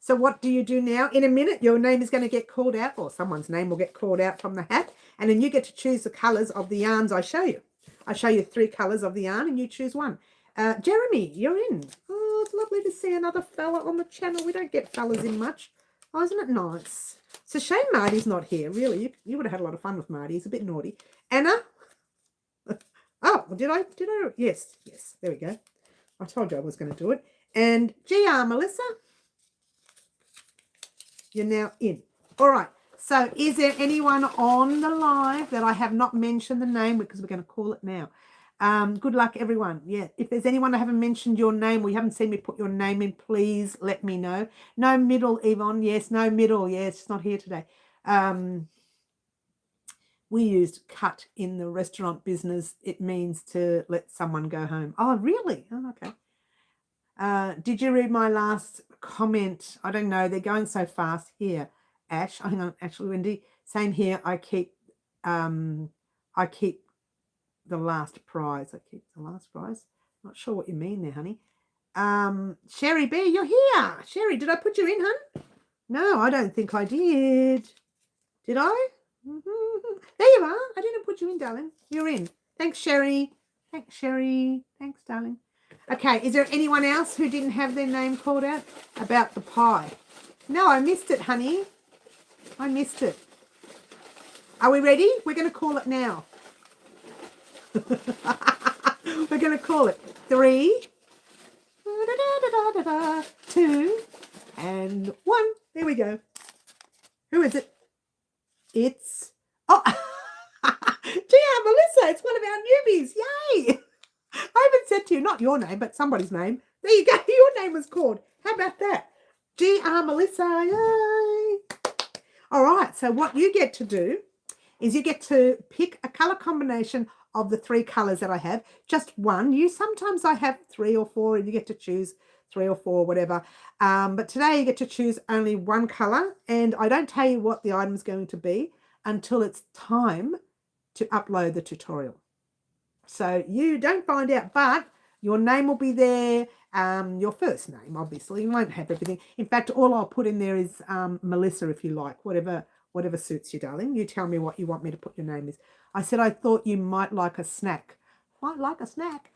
So what do you do now? In a minute, your name is going to get called out, or someone's name will get called out from the hat, and then you get to choose the colours of the yarns I show you. I show you 3 colours of the yarn, and you choose one. Jeremy, you're in. Oh, it's lovely to see another fella on the channel. We don't get fellas in much. Oh, isn't it nice? It's a shame Marty's not here, really. You would have had a lot of fun with Marty. He's a bit naughty. Anna? Oh, did I? Yes. There we go. I told you I was going to do it. And GR, Melissa? You're now in. All right. So is there anyone on the live that I have not mentioned the name, because we're going to call it now? Good luck, everyone. Yeah. If there's anyone I haven't mentioned your name, or you haven't seen me put your name in, please let me know. No middle, Yvonne. Yes, no middle. Yes, it's not here today. We used cut in the restaurant business. It means to let someone go home. Oh, really? Oh, okay. Did you read my last comment? I don't know. They're going so fast here. Ash, hang on. Actually, Wendy, same here. I keep the last prize. I keep the last prize. Not sure what you mean there, honey. Sherry B, you're here. Sherry, did I put you in, hun? No, I don't think I did. Did I? There you are. I didn't put you in, darling. You're in. Thanks, Sherry. Thanks, Sherry. Thanks, darling. Okay, is there anyone else who didn't have their name called out about the pie? No, I missed it, honey. I missed it. Are we ready? We're going to call it now. We're going to call it 3, 2, and 1. There we go. Who is it? It's, oh, Gia, Melissa, it's one of our newbies. Yay. I haven't said to you, not your name, but somebody's name. There you go. Your name was called. How about that? G.R. Melissa. Yay. All right. So what you get to do is you get to pick a color combination of the 3 colors that I have. Just one. Sometimes I have 3 or 4, and you get to choose 3 or 4, whatever. But today you get to choose only one color, and I don't tell you what the item is going to be until it's time to upload the tutorial. So you don't find out, but your name will be there, your first name, obviously. You won't have everything. In fact, all I'll put in there is Melissa, if you like, whatever suits you, darling. You tell me what you want me to put your name is. I said I thought you might like a snack. Might like a snack.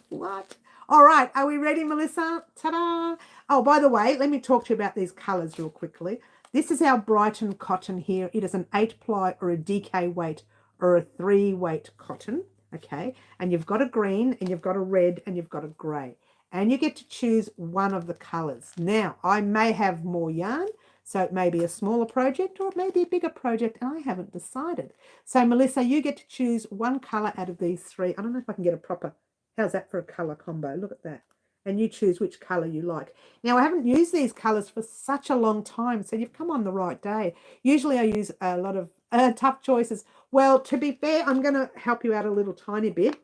What? All right, are we ready, Melissa? Ta-da! Oh, by the way, let me talk to you about these colours real quickly. This is our Brighton cotton here. It is an 8-ply or a DK weight or a 3-weight cotton. Okay, and you've got a green and you've got a red and you've got a grey, and you get to choose one of the colors. Now, I may have more yarn, so it may be a smaller project or it may be a bigger project, and I haven't decided. So, Melissa, you get to choose one color out of these three. I don't know if I can get a proper, how's that for a color combo? Look at that. And you choose which color you like. Now, I haven't used these colors for such a long time, so you've come on the right day. Usually I use a lot of tough choices. Well, to be fair, I'm going to help you out a little tiny bit.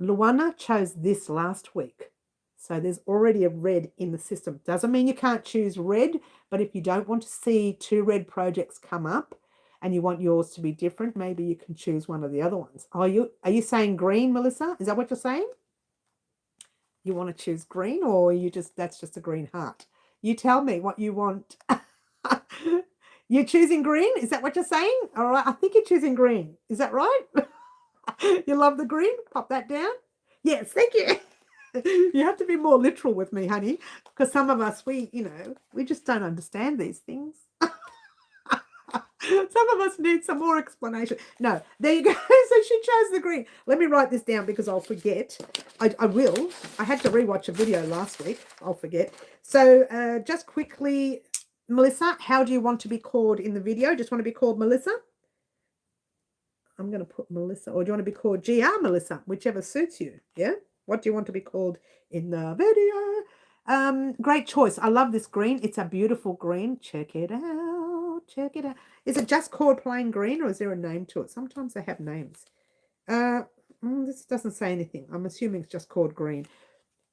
Luana chose this last week. So there's already a red in the system. Doesn't mean you can't choose red, but if you don't want to see two red projects come up and you want yours to be different, maybe you can choose one of the other ones. Are you saying green, Melissa? Is that what you're saying? You want to choose green, or that's just a green heart? You tell me what you want. You're choosing green? Is that what you're saying? All right, I think you're choosing green. Is that right? You love the green? Pop that down. Yes, thank you. You have to be more literal with me, honey, because some of us, we just don't understand these things. Some of us need some more explanation. No, there you go. So she chose the green. Let me write this down because I'll forget. I will. I had to rewatch a video last week. I'll forget. So just quickly, Melissa, how do you want to be called in the video? Just want to be called Melissa? I'm going to put Melissa, or do you want to be called GR Melissa? Whichever suits you. Yeah? What do you want to be called in the video? Great choice. I love this green. It's a beautiful green. Check it out. Check it out. Is it just called plain green, or is there a name to it? Sometimes they have names. This doesn't say anything. I'm assuming it's just called green.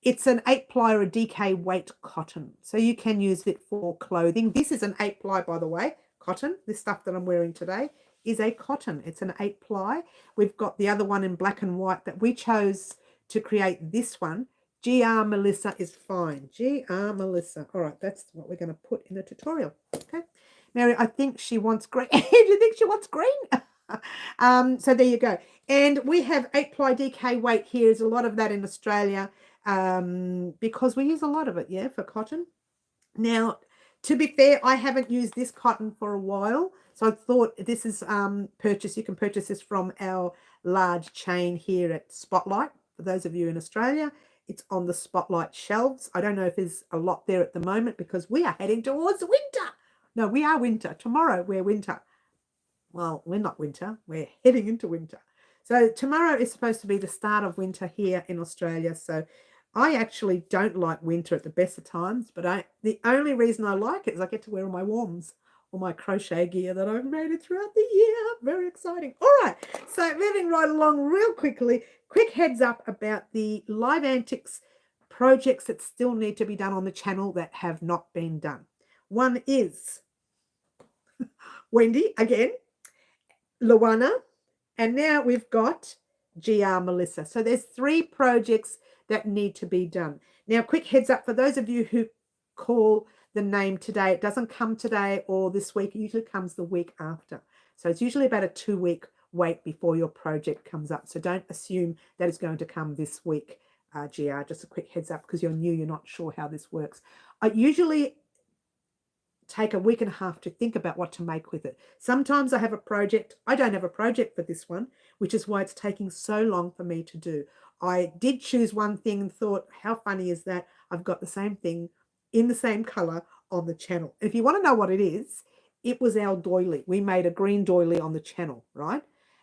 It's an 8-ply or a DK weight cotton, so you can use it for clothing. This is an 8-ply, by the way, cotton. This stuff that I'm wearing today is a cotton. It's an 8-ply. We've got the other one in black and white that we chose to create this one. GR Melissa is fine. GR Melissa. All right, that's what we're going to put in the tutorial. Okay. Mary, I think she wants green. Do you think she wants green? So there you go. And we have 8-ply DK weight here. There's a lot of that in Australia because we use a lot of it, yeah, for cotton. Now, to be fair, I haven't used this cotton for a while. So I thought this is you can purchase this from our large chain here at Spotlight. For those of you in Australia, it's on the Spotlight shelves. I don't know if there's a lot there at the moment because we are heading towards winter. No, we are winter. Tomorrow we're winter. Well, we're not winter. We're heading into winter. So tomorrow is supposed to be the start of winter here in Australia. So I actually don't like winter at the best of times, but the only reason I like it is I get to wear all my warms, all my crochet gear that I've made it throughout the year. Very exciting. All right, so moving right along real quickly, quick heads up about the Live Antics projects that still need to be done on the channel that have not been done. One is Wendy, again, Luana, and now we've got GR Melissa. So there's 3 projects that need to be done. Now, quick heads up for those of you who call the name today. It doesn't come today or this week. It usually comes the week after. So it's usually about a 2-week wait before your project comes up. So don't assume that it's going to come this week, GR. Just a quick heads up because you're new. You're not sure how this works. I usually take a week and a half to think about what to make with it. Sometimes I have a project. I don't have a project for this one, which is why it's taking so long for me to do. I did choose one thing and thought, how funny is that? I've got the same thing in the same color on the channel. If you want to know what it is, it was our doily. We made a green doily on the channel, right?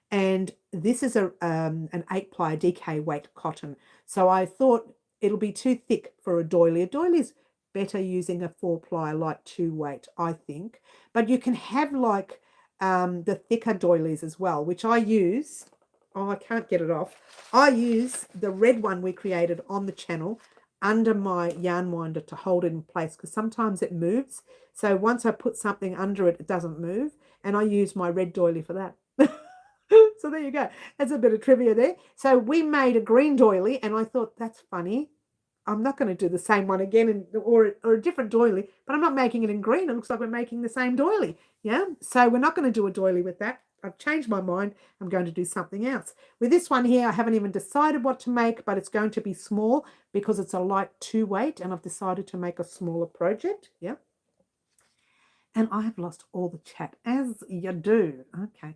And this is an 8-ply DK weight cotton. So I thought it'll be too thick for a doily. A doily is better using a 4-ply light 2 weight, I think. But you can have like the thicker doilies as well, which I use. Oh, I can't get it off. I use the red one we created on the channel under my yarn winder to hold it in place because sometimes it moves. So once I put something under it, it doesn't move. And I use my red doily for that. So there you go. That's a bit of trivia there. So we made a green doily and I thought, that's funny. I'm not going to do the same one again or a different doily, but I'm not making it in green. It looks like we're making the same doily. Yeah. So we're not going to do a doily with that. I've changed my mind. I'm going to do something else. With this one here, I haven't even decided what to make, but it's going to be small because it's a light 2 weight and I've decided to make a smaller project. Yeah. And I have lost all the chat, as you do. Okay.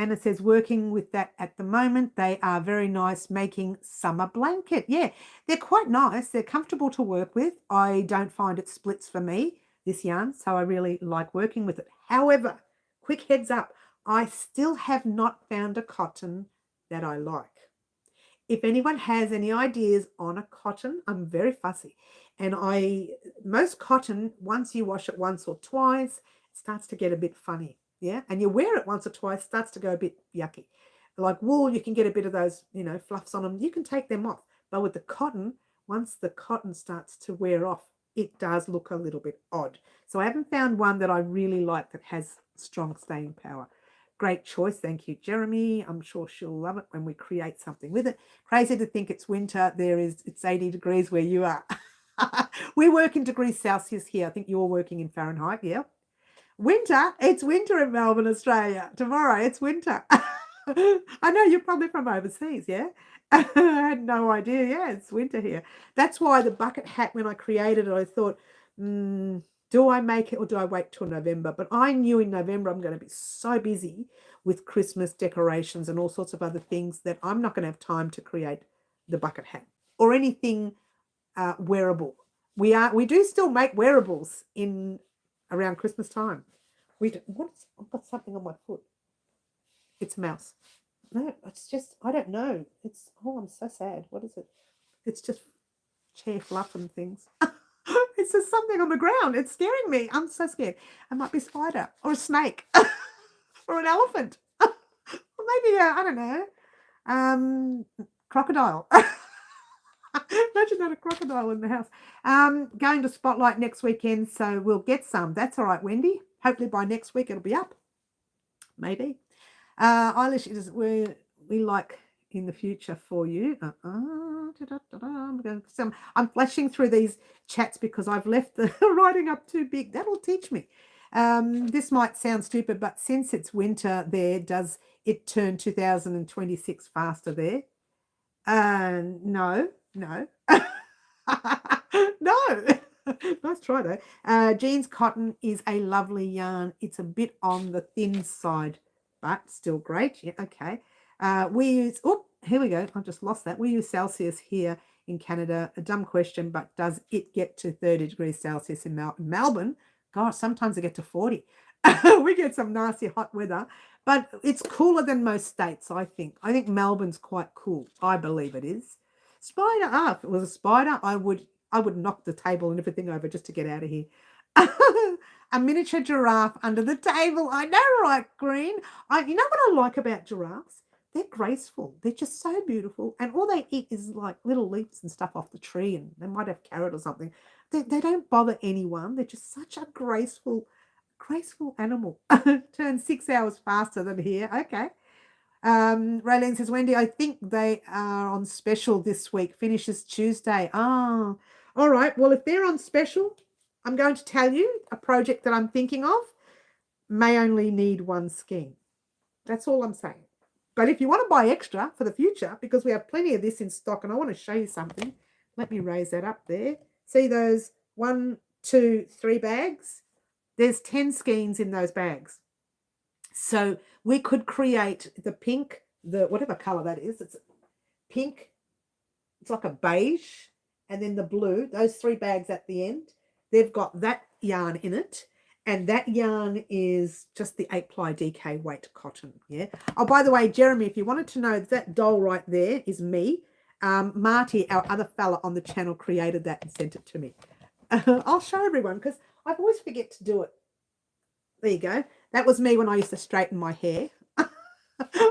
Anna says, working with that at the moment. They are very nice, making summer blanket. Yeah, they're quite nice. They're comfortable to work with. I don't find it splits for me, this yarn, so I really like working with it. However, quick heads up, I still have not found a cotton that I like. If anyone has any ideas on a cotton, I'm very fussy. And most cotton, once you wash it once or twice, it starts to get a bit funny. Yeah. And you wear it once or twice, starts to go a bit yucky. Like wool, you can get a bit of those, fluffs on them. You can take them off. But with the cotton, once the cotton starts to wear off, it does look a little bit odd. So I haven't found one that I really like that has strong staying power. Great choice. Thank you, Jeremy. I'm sure she'll love it when we create something with it. Crazy to think it's winter. It's 80 degrees where you are. We work in degrees Celsius here. I think you're working in Fahrenheit, yeah? Winter? It's winter in Melbourne, Australia. Tomorrow, it's winter. I know you're probably from overseas, yeah? I had no idea. Yeah, it's winter here. That's why the bucket hat, when I created it, I thought, do I make it or do I wait till November? But I knew in November I'm going to be so busy with Christmas decorations and all sorts of other things that I'm not going to have time to create the bucket hat or anything wearable. We do still make wearables in around Christmas time. I've got something on my foot. It's a mouse. No, it's just, I don't know. I'm so sad. What is it? It's just chair fluff and things. It's just something on the ground. It's scaring me. I'm so scared. It might be a spider or a snake or an elephant. Or maybe, I don't know, crocodile. Imagine that, a crocodile in the house. Going to Spotlight next weekend, so we'll get some. That's all right, Wendy. Hopefully by next week it'll be up. Maybe. Eilish, we like in the future for you. I'm flashing through these chats because I've left the writing up too big. That'll teach me. This might sound stupid, but since it's winter there, does it turn 2026 faster there? No. No. Nice try though. Jeans cotton is a lovely yarn. It's a bit on the thin side, but still great. Yeah, okay. We use, here we go. I just lost that. We use Celsius here in Canada. A dumb question, but does it get to 30 degrees Celsius in Melbourne? Gosh, sometimes it get to 40. We get some nasty hot weather, but it's cooler than most states, I think. I think Melbourne's quite cool. I believe it is. Spider, if it was a spider, I would knock the table and everything over just to get out of here. A miniature giraffe under the table. I know, right, Green? You know what I like about giraffes? They're graceful. They're just so beautiful. And all they eat is like little leaves and stuff off the tree, and they might have carrot or something. They don't bother anyone. They're just such a graceful animal. Turn 6 hours faster than here. Okay. Raylene says, Wendy, I think they are on special this week. Finishes Tuesday. Oh, all right. Well, if they're on special, I'm going to tell you a project that I'm thinking of may only need one skein. That's all I'm saying. But if you want to buy extra for the future, because we have plenty of this in stock, and I want to show you something. Let me raise that up there. See those 1, 2, 3 bags? There's 10 skeins in those bags. So we could create the pink, whatever color that is. It's pink. It's like a beige. And then the blue, those 3 bags at the end, they've got that yarn in it. And that yarn is just the 8-ply DK weight cotton. Yeah. Oh, by the way, Jeremy, if you wanted to know, that doll right there is me. Marty, our other fella on the channel, created that and sent it to me. I'll show everyone because I always forget to do it. There you go. That was me when I used to straighten my hair.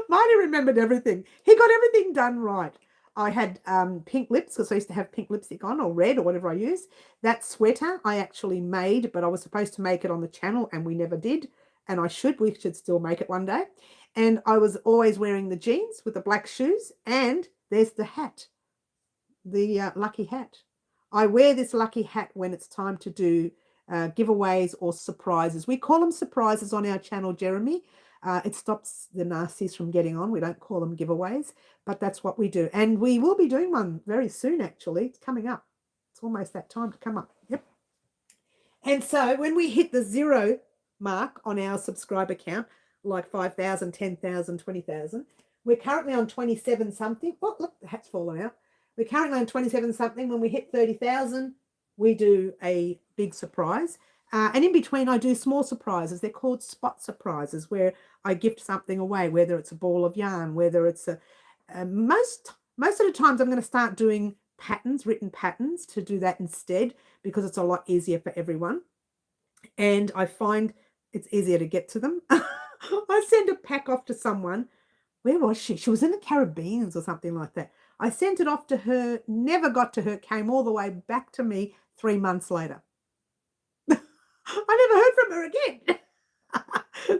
Marty remembered everything. He got everything done right. I had pink lips because I used to have pink lipstick on, or red, or whatever I used. That sweater I actually made, but I was supposed to make it on the channel and we never did. And we should still make it one day. And I was always wearing the jeans with the black shoes. And there's the hat, the lucky hat. I wear this lucky hat when it's time to do giveaways or surprises. We call them surprises on our channel, Jeremy. It stops the nasties from getting on. We don't call them giveaways, but that's what we do. And we will be doing one very soon, actually. It's coming up. It's almost that time to come up. Yep. And so when we hit the 0 mark on our subscriber count, like 5,000, 10,000, 20,000. We're currently on 27 something. Oh, look, the hat's fallen out. We're currently on 27 something. When we hit 30,000, we do a big surprise. And in between, I do small surprises. They're called spot surprises, where I gift something away, whether it's a ball of yarn, whether it's most of the times I'm going to start doing patterns, written patterns, to do that instead, because it's a lot easier for everyone. And I find it's easier to get to them. I send a pack off to someone. Where was she? She was in the Caribbean or something like that. I sent it off to her, never got to her, came all the way back to me 3 months later. I never heard from her again.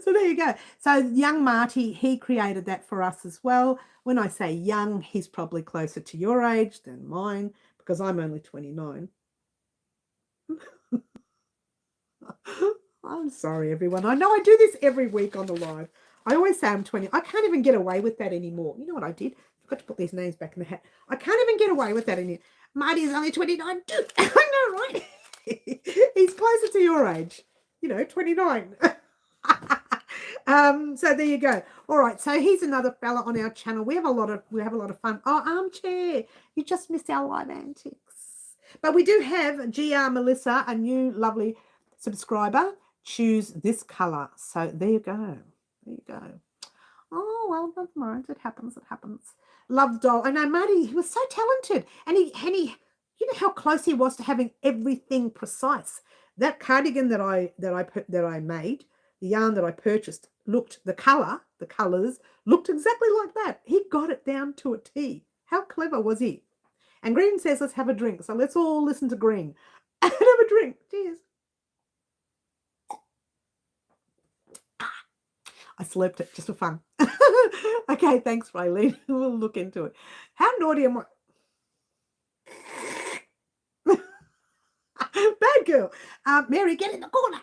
So there you go. So young Marty, he created that for us as well. When I say young, he's probably closer to your age than mine, because I'm only 29. I'm sorry, everyone. I know I do this every week on the live. I always say I'm 20. I can't even get away with that anymore. You know what I did? I forgot to put these names back in the hat. I can't even get away with that anymore. Marty's only 29 too. I know, right? He's closer to your age. 29. So there you go. All right, so he's another fella on our channel. We have a lot of fun. Oh, Armchair, you just missed our live antics. But we do have GR Melissa, a new lovely subscriber. Choose this color. So there you go. There you go. Oh, well, never mind. It happens. It happens. Love doll. I know Marty, he was so talented. And he you know how close he was to having everything precise. That cardigan that I made, the yarn that I purchased, the colors looked exactly like that. He got it down to a T. How clever was he? And Green says, let's have a drink. So let's all listen to Green and have a drink. Cheers. I slurped it just for fun. Okay, thanks, Raylene. We'll look into it. How naughty am I? Bad girl. Mary, get in the corner.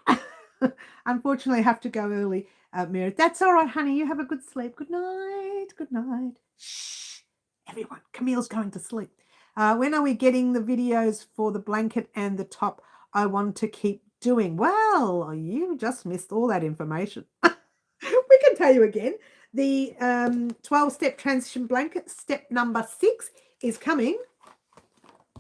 Unfortunately, I have to go early, Mary. That's all right, honey. You have a good sleep. Good night. Good night. Shh. Everyone, Camille's going to sleep. When are we getting the videos for the blanket and the top I want to keep doing? Well, you just missed all that information. We can tell you again. The 12-step transition blanket, step number 6, is coming,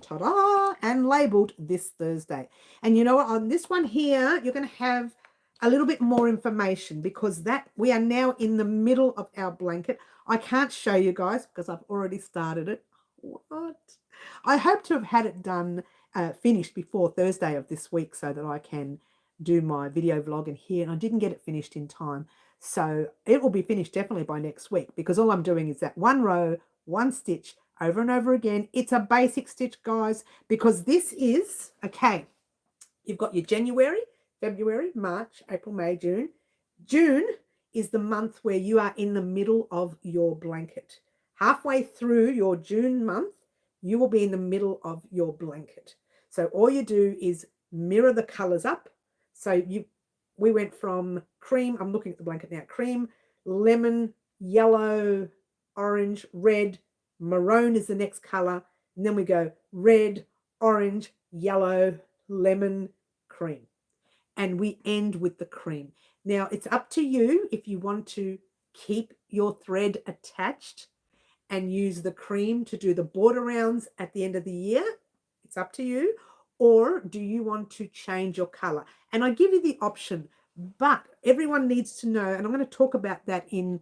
ta-da, and labeled this Thursday. And you know what? On this one here, you're going to have a little bit more information, because we are now in the middle of our blanket. I can't show you guys because I've already started it. What? I hope to have had it done, finished before Thursday of this week, so that I can do my video vlog in here. And I didn't get it finished in time. So it will be finished definitely by next week, because all I'm doing is that one row, one stitch over and over again. It's a basic stitch, guys, because this is, okay, you've got your January, February, March, April, May, June. June is the month where you are in the middle of your blanket. Halfway through your June month, you will be in the middle of your blanket. So all you do is mirror the colors up. So we went from cream, I'm looking at the blanket now, cream, lemon, yellow, orange, red, maroon is the next color. And then we go red, orange, yellow, lemon, cream. And we end with the cream. Now, it's up to you if you want to keep your thread attached and use the cream to do the border rounds at the end of the year. It's up to you. Or do you want to change your color? And I give you the option, but everyone needs to know, and I'm going to talk about that in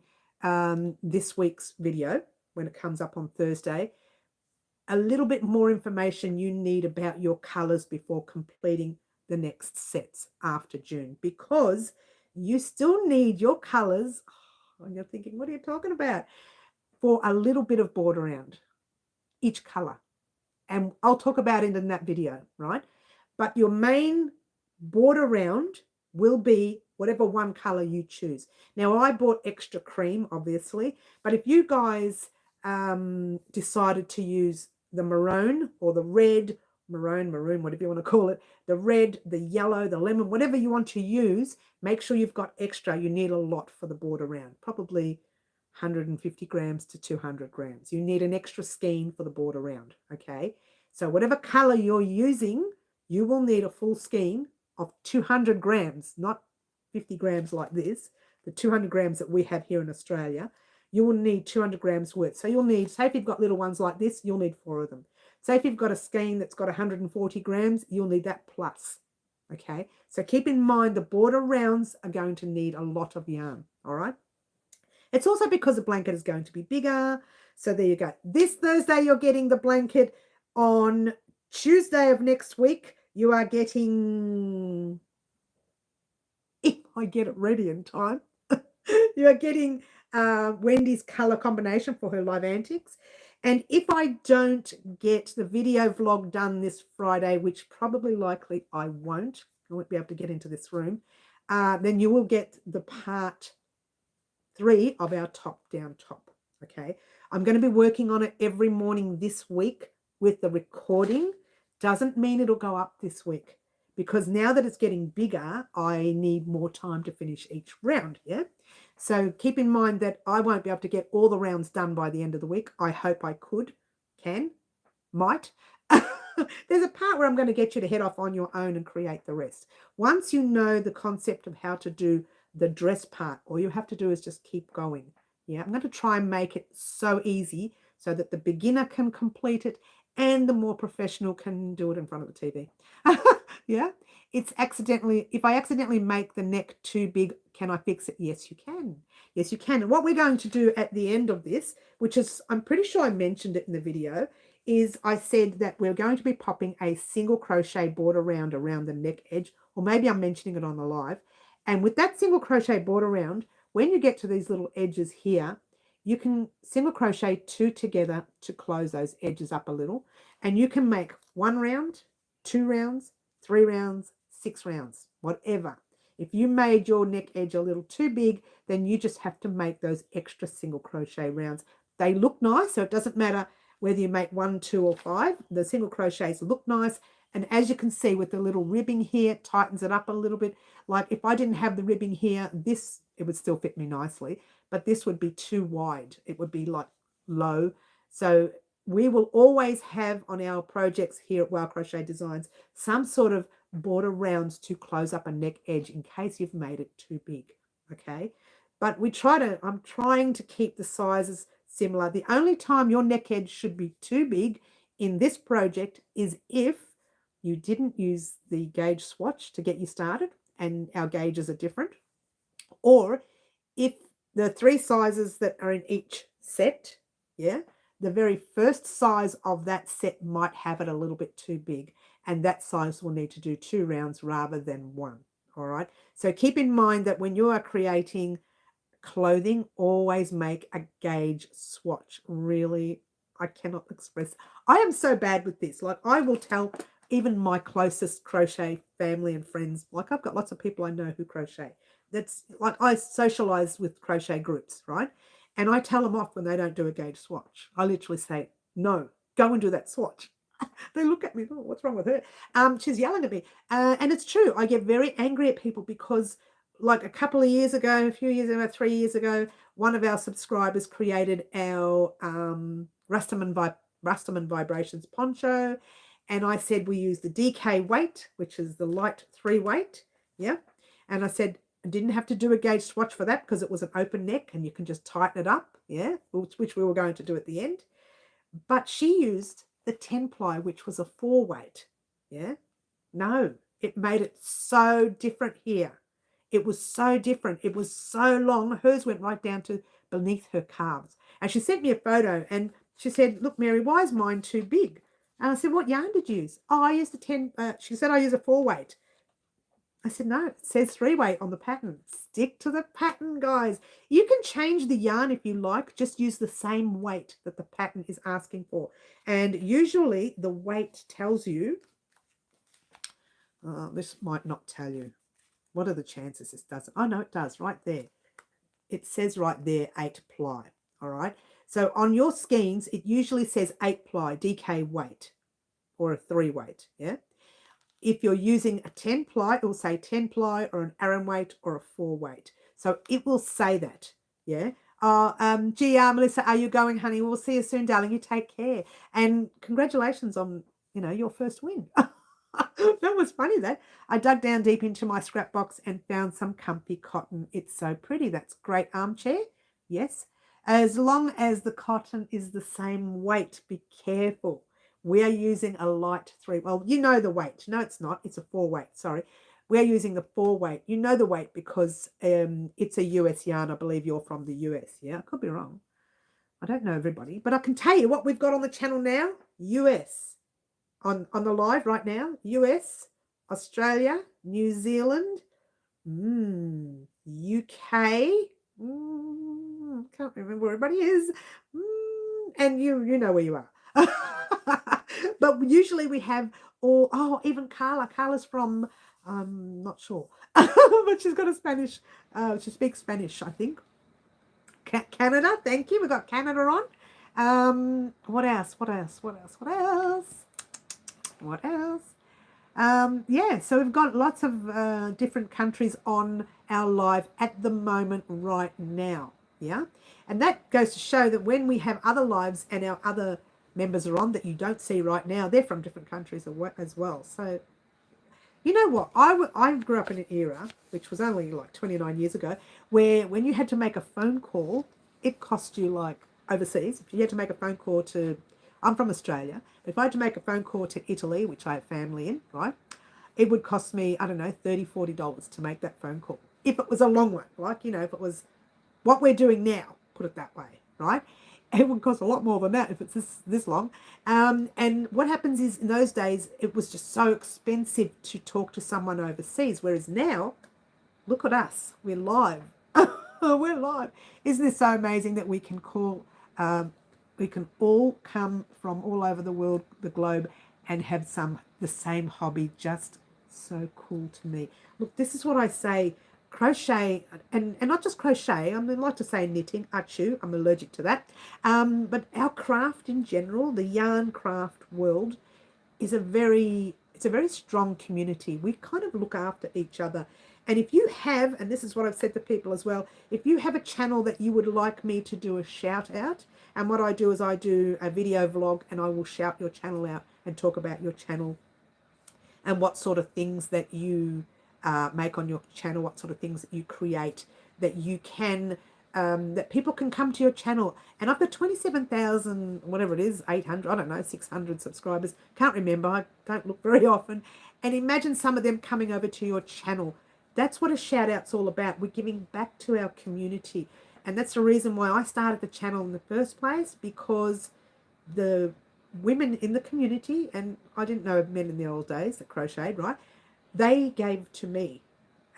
this week's video when it comes up on Thursday, a little bit more information you need about your colors before completing the next sets after June, because you still need your colors. Oh, and you're thinking, what are you talking about? For a little bit of border round, each color. And I'll talk about it in that video, right? But your main border round will be whatever one color you choose. Now, I bought extra cream, obviously, but if you guys decided to use the maroon or the red, maroon, whatever you want to call it, the red, the yellow, the lemon, whatever you want to use, make sure you've got extra. You need a lot for the border round, probably 150 grams to 200 grams. You need an extra skein for the border round, okay? So whatever color you're using, you will need a full skein of 200 grams, not 50 grams like this, the 200 grams that we have here in Australia, you will need 200 grams worth. So you'll need, say if you've got little ones like this, you'll need 4 of them. Say if you've got a skein that's got 140 grams, you'll need that plus. Okay, so keep in mind the border rounds are going to need a lot of yarn. All right. It's also because the blanket is going to be bigger. So there you go. This Thursday, you're getting the blanket. On Tuesday of next week, you are getting, if I get it ready in time, you are getting Wendy's color combination for her Live Antics. And if I don't get the video vlog done this Friday, which probably likely I won't be able to get into this room, then you will get the part 3 of our top down top. Okay, I'm going to be working on it every morning this week with the recording. Doesn't mean it'll go up this week, because now that it's getting bigger, I need more time to finish each round. Yeah, so keep in mind that I won't be able to get all the rounds done by the end of the week. I hope I could, might. There's a part where I'm going to get you to head off on your own and create the rest. Once you know the concept of how to do the dress part, all you have to do is just keep going. Yeah, I'm going to try and make it so easy so that the beginner can complete it and the more professional can do it in front of the TV. Yeah, if I accidentally make the neck too big, can I fix it? Yes, you can. Yes, you can. And what we're going to do at the end of this, which is, I'm pretty sure I mentioned it in the video, is I said that we're going to be popping a single crochet border round around the neck edge, or maybe I'm mentioning it on the live. And with that single crochet border round, when you get to these little edges here, you can single crochet 2 together to close those edges up a little. And you can make 1 round, 2 rounds, 3 rounds, 6 rounds, whatever. If you made your neck edge a little too big, then you just have to make those extra single crochet rounds. They look nice, so it doesn't matter whether you make 1, 2, or 5. The single crochets look nice. And as you can see with the little ribbing here, it tightens it up a little bit. Like if I didn't have the ribbing here, it would still fit me nicely, but this would be too wide. It would be like low. So we will always have on our projects here at Wild Crochet Designs some sort of border rounds to close up a neck edge in case you've made it too big. Okay. But I'm trying to keep the sizes similar. The only time your neck edge should be too big in this project is if you didn't use the gauge swatch to get you started, and our gauges are different, or if the 3 sizes that are in each set, yeah, the very first size of that set might have it a little bit too big, and that size will need to do 2 rounds rather than 1. All right, so keep in mind that when you are creating clothing, always make a gauge swatch. Really, I cannot express. I am so bad with this. Like, I will tell even my closest crochet family and friends, like I've got lots of people I know who crochet. That's like, I socialize with crochet groups, right? And I tell them off when they don't do a gauge swatch. I literally say, no, go and do that swatch. They look at me, oh, what's wrong with her? She's yelling at me. And it's true. I get very angry at people because, like, a couple of years ago, a few years ago, 3 years ago, one of our subscribers created our Rastaman Vibrations poncho. And I said we use the DK weight, which is the light 3 weight. Yeah. And I said I didn't have to do a gauge swatch for that because it was an open neck and you can just tighten it up. Yeah. Which we were going to do at the end. But she used the 10 ply, which was a 4 weight. Yeah. No, it made it so different here. It was so different. It was so long. Hers went right down to beneath her calves. And she sent me a photo and she said, look, Mary, why is mine too big? And I said, what yarn did you use? Oh, I used a 10. She said, I use a 4 weight. I said, no, it says 3 weight on the pattern. Stick to the pattern, guys. You can change the yarn if you like. Just use the same weight that the pattern is asking for. And usually the weight tells you, this might not tell you. What are the chances this doesn't? Oh, no, it does right there. It says right there 8 ply. All right. So on your skeins, it usually says 8 ply DK weight or a 3 weight. Yeah. If you're using a 10 ply, it will say 10 ply or an Aran weight or a 4 weight. So it will say that. Yeah. Melissa, are you going, honey? We'll see you soon, darling. You take care. And congratulations on, your first win. That was funny, that. I dug down deep into my scrap box and found some comfy cotton. It's so pretty. That's great armchair. Yes. As long as the cotton is the same weight, be careful. We are using a light 3. Well, you know the weight. No, it's not. It's a 4 weight. Sorry. We're using the 4 weight. You know the weight because it's a US yarn. I believe you're from the US. Yeah, I could be wrong. I don't know everybody. But I can tell you what we've got on the channel now. US. On the live right now. US, Australia, New Zealand, UK. Can't remember where everybody is. And you know where you are. But usually we have all, even Carla. Carla's from, I'm not sure. But she's got a Spanish, she speaks Spanish, I think. Canada, thank you. We've got Canada on. What else? Yeah, so we've got lots of different countries on our live at the moment right now. Yeah, and that goes to show that when we have other lives and our other members are on that you don't see right now, they're from different countries as well. So you know what? I grew up in an era, which was only like 29 years ago, where when you had to make a phone call, it cost you like overseas. If you had to make a phone call to, I'm from Australia, but if I had to make a phone call to Italy, which I have family in, right, it would cost me, I don't know, $30, $40 to make that phone call. If it was a long one, like, if it was what we're doing now, put it that way, right? It would cost a lot more than that if it's this long. And what happens is in those days, it was just so expensive to talk to someone overseas. Whereas now, look at us. We're live. We're live. Isn't this so amazing that we can call, we can all come from all over the world, the globe, and have the same hobby. Just so cool to me. Look, this is what I say. Crochet, and not just crochet, I like to say knitting, achu, I'm allergic to that, but our craft in general, the yarn craft world, is a very strong community. We kind of look after each other. And if you have, and this is what I've said to people as well, if you have a channel that you would like me to do a shout out, and what I do is I do a video vlog and I will shout your channel out and talk about your channel and what sort of things that you make on your channel, what sort of things that you create, that you can, that people can come to your channel. And I've got 27,000, whatever it is, 800, I don't know, 600 subscribers. Can't remember. I don't look very often. And imagine some of them coming over to your channel. That's what a shout out's all about. We're giving back to our community. And that's the reason why I started the channel in the first place, because the women in the community, and I didn't know men in the old days that crocheted, right? They gave to me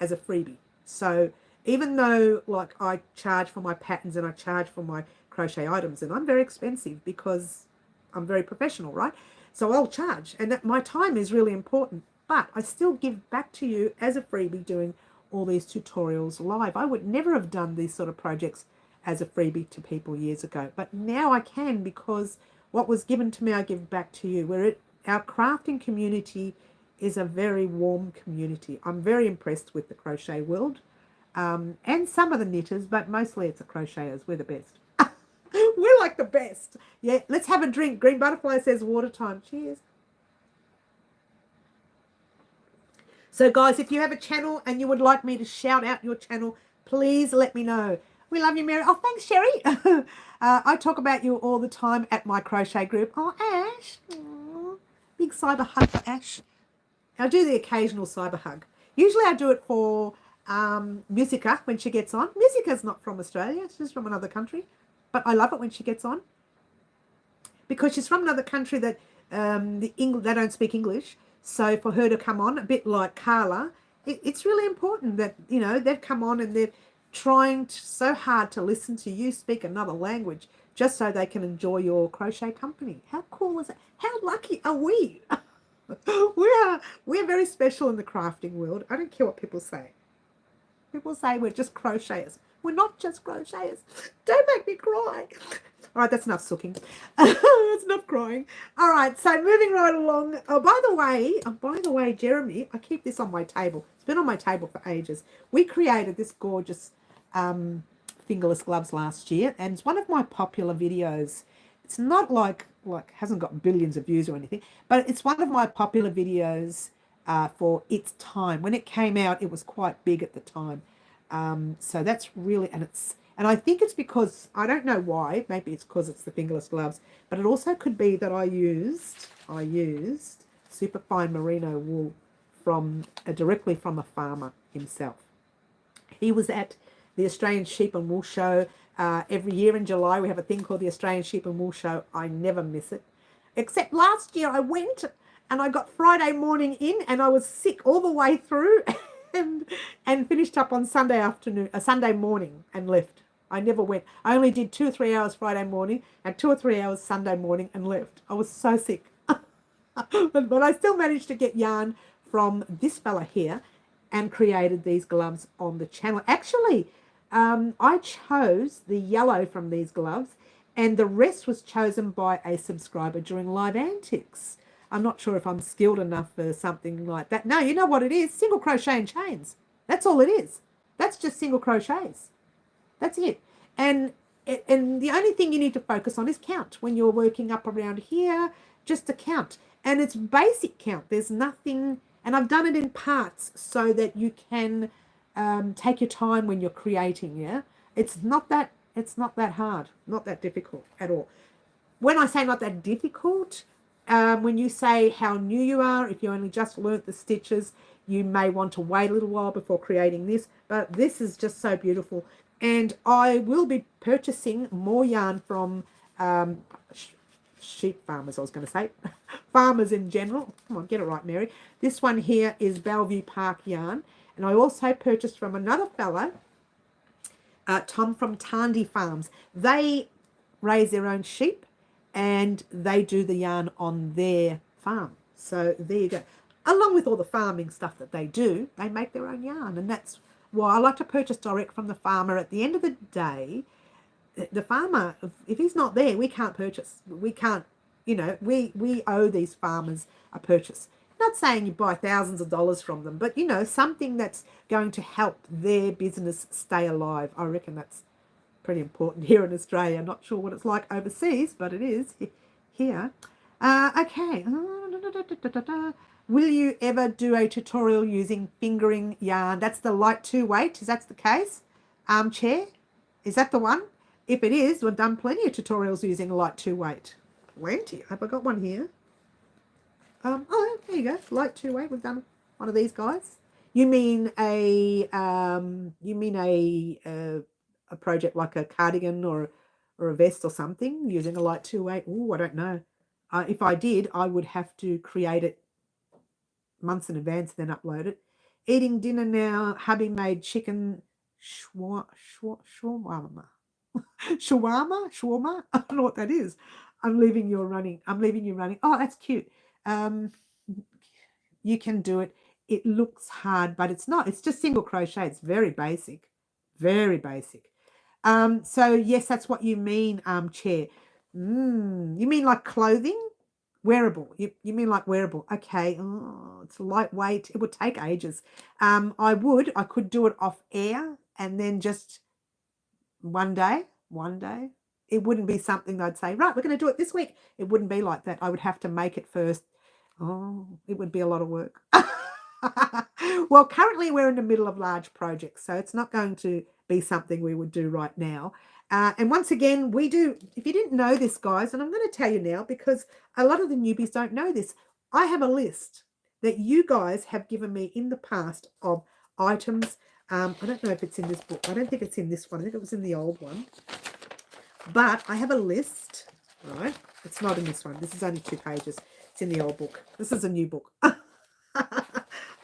as a freebie. So even though like I charge for my patterns and I charge for my crochet items, and I'm very expensive because I'm very professional, right? So I'll charge, and that my time is really important, but I still give back to you as a freebie doing all these tutorials live. I would never have done these sort of projects as a freebie to people years ago, but now I can, because what was given to me, I give back to you. Our crafting community is a very warm community. I'm very impressed with the crochet world, and some of the knitters, but mostly it's the crocheters. We're the best. We're like the best. Yeah, let's have a drink. Green Butterfly says water time. Cheers. So guys, if you have a channel and you would like me to shout out your channel, please let me know. We love you, Mary. Oh, thanks, Sherry. I talk about you all the time at my crochet group. Oh, Ash. Aww. Big cyber hug for Ash. I do the occasional cyber hug. Usually I do it for Musica when she gets on. Musica's not from Australia. She's from another country. But I love it when she gets on, because she's from another country that they don't speak English. So for her to come on, a bit like Carla, it's really important that, they've come on and they're trying so hard to listen to you speak another language just so they can enjoy your crochet company. How cool is it? How lucky are we? We're very special in the crafting world. I don't care what people say. People say we're just crocheters. We're not just crocheters. Don't make me cry. All right, that's enough sooking. That's enough crying. All right, so moving right along. Oh, by the way, Jeremy, I keep this on my table. It's been on my table for ages. We created this gorgeous fingerless gloves last year, and it's one of my popular videos. It's not like hasn't got billions of views or anything, but it's one of my popular videos for its time. When it came out, it was quite big at the time. So that's really, and I think it's because, I don't know why, maybe it's because it's the fingerless gloves, but it also could be that I used super fine merino wool from directly from a farmer himself. He was at the Australian Sheep and Wool Show. Every year in July, we have a thing called the Australian Sheep and Wool Show. I never miss it. Except last year I went and I got Friday morning in and I was sick all the way through and finished up on Sunday afternoon, Sunday morning and left. I never went. I only did 2 or 3 hours Friday morning and 2 or 3 hours Sunday morning and left. I was so sick. but I still managed to get yarn from this fella here and created these gloves on the channel. Actually, I chose the yellow from these gloves and the rest was chosen by a subscriber during Live Antics. I'm not sure if I'm skilled enough for something like that. No, you know what it is? Single crochet and chains. That's all it is. That's just single crochets. That's it. And the only thing you need to focus on is count. When you're working up around here, just to count. And it's basic count. There's nothing, and I've done it in parts so that you can take your time when you're creating, yeah? It's not that hard, not that difficult at all. When I say not that difficult, when you say how new you are, if you only just learnt the stitches, you may want to wait a little while before creating this, but this is just so beautiful. And I will be purchasing more yarn from sheep farmers, I was going to say, farmers in general. Come on, get it right, Mary. This one here is Bellevue Park yarn. And I also purchased from another fellow, Tom from Tandy Farms. They raise their own sheep and they do the yarn on their farm. So there you go. Along with all the farming stuff that they do, they make their own yarn. And that's why I like to purchase direct from the farmer. At the end of the day, the farmer, if he's not there, we can't purchase. We can't, we owe these farmers a purchase. Not saying you buy thousands of dollars from them, but, something that's going to help their business stay alive. I reckon that's pretty important here in Australia. Not sure what it's like overseas, but it is here. Okay. Will you ever do a tutorial using fingering yarn? That's the light 2 weight. Is that the case? Armchair? Is that the one? If it is, we've done plenty of tutorials using light 2 weight. Plenty. Have I got one here? Oh, there you go. Light 2 weight. We've done one of these guys. You mean a project like a cardigan or a vest or something using a light 2 weight? Oh, I don't know. If I did, I would have to create it months in advance and then upload it. Eating dinner now. Hubby made chicken shawarma. Shawarma? I don't know what that is. I'm leaving you running. Oh, that's cute. You can do it. It looks hard, but it's not. It's just single crochet. It's very basic. Very basic. So yes, that's what you mean, chair. You mean like clothing? Wearable. You mean like wearable. Okay. Oh, it's lightweight. It would take ages. I could do it off air and then just one day. It wouldn't be something I'd say, right, we're going to do it this week. It wouldn't be like that. I would have to make it first. Oh, it would be a lot of work. Well, currently we're in the middle of large projects, so it's not going to be something we would do right now. And once again, we do, if you didn't know this, guys, and I'm going to tell you now because a lot of the newbies don't know this, I have a list that you guys have given me in the past of items. I don't know if it's in this book. I don't think it's in this one. I think it was in the old one. But I have a list, right? It's not in this one. This is only 2 pages. It's in the old book. This is a new book.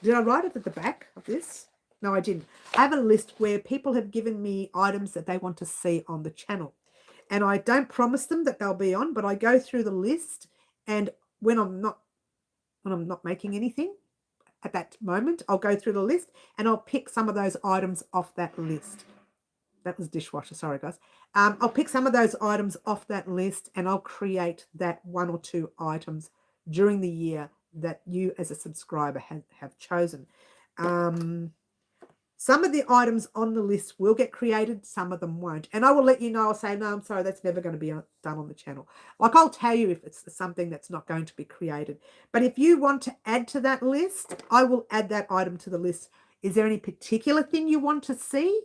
Did I write it at the back of this? No, I didn't. I have a list where people have given me items that they want to see on the channel. And I don't promise them that they'll be on, but I go through the list, and when I'm not making anything at that moment, I'll go through the list and I'll pick some of those items off that list. That was dishwasher, sorry guys. I'll pick some of those items off that list and I'll create that 1 or 2 items during the year that you as a subscriber have chosen. Some of the items on the list will get created, some of them won't. And I will let you know. I'll say, no, I'm sorry, that's never going to be done on the channel. Like, I'll tell you if it's something that's not going to be created. But if you want to add to that list, I will add that item to the list. Is there any particular thing you want to see?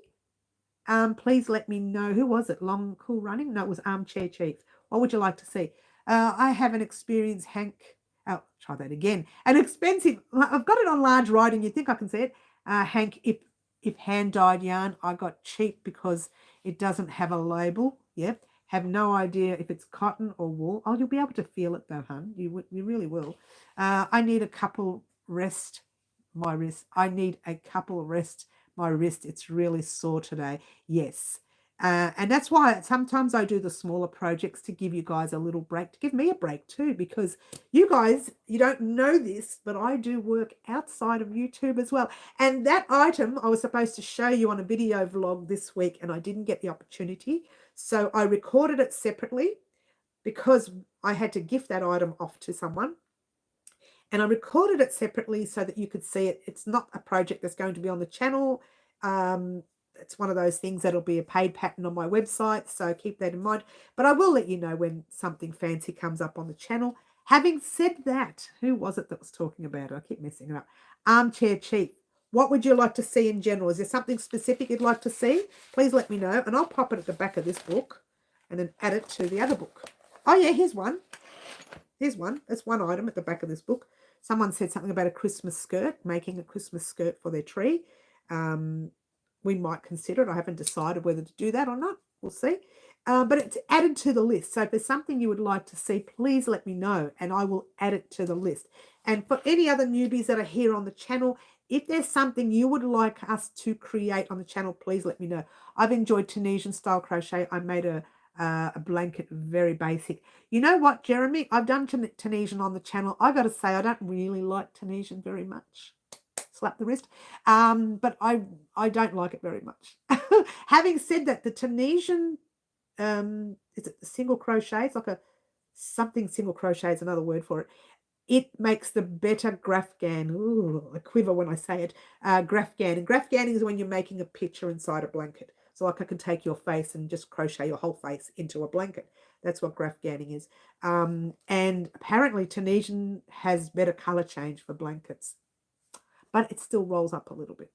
Please let me know. Who was it? Long Cool Running? No, it was Armchair Chief. What would you like to see? I have an experienced Hank. Oh, try that again. An expensive. I've got it on large writing. You think I can see it? Hank, if hand dyed yarn, I got cheap because it doesn't have a label. Yep. Have no idea if it's cotton or wool. Oh, you'll be able to feel it though, hun. You really will. I need a couple rest my wrist. I need a couple rest my wrist. It's really sore today. Yes. And that's why sometimes I do the smaller projects to give you guys a little break, to give me a break too, because you guys, you don't know this, but I do work outside of YouTube as well. And that item I was supposed to show you on a video vlog this week, and I didn't get the opportunity. So I recorded it separately because I had to gift that item off to someone. And I recorded it separately so that you could see it. It's not a project that's going to be on the channel. It's one of those things that'll be a paid pattern on my website, so keep that in mind. But I will let you know when something fancy comes up on the channel. Having said that, who was it that was talking about it? I keep messing it up. Armchair Chief. What would you like to see in general? Is there something specific you'd like to see? Please let me know, and I'll pop it at the back of this book and then add it to the other book. Oh, yeah, here's one. Here's one. That's one item at the back of this book. Someone said something about a Christmas skirt, making a Christmas skirt for their tree. We might consider it. I haven't decided whether to do that or not. We'll see. But it's added to the list. So if there's something you would like to see, please let me know and I will add it to the list. And for any other newbies that are here on the channel, if there's something you would like us to create on the channel, please let me know. I've enjoyed Tunisian style crochet. I made a blanket, very basic. You know what, Jeremy? I've done Tunisian on the channel. I got to say, I don't really like Tunisian very much. Slap the wrist. But I don't like it very much. Having said that, the Tunisian, is it single crochet? It's like something single crochet is another word for it. It makes the better grafgan. Ooh, I quiver when I say it. Grafgan. And grafganning is when you're making a picture inside a blanket. So like I can take your face and just crochet your whole face into a blanket. That's what grafganning is. And apparently Tunisian has better color change for blankets. But it still rolls up a little bit.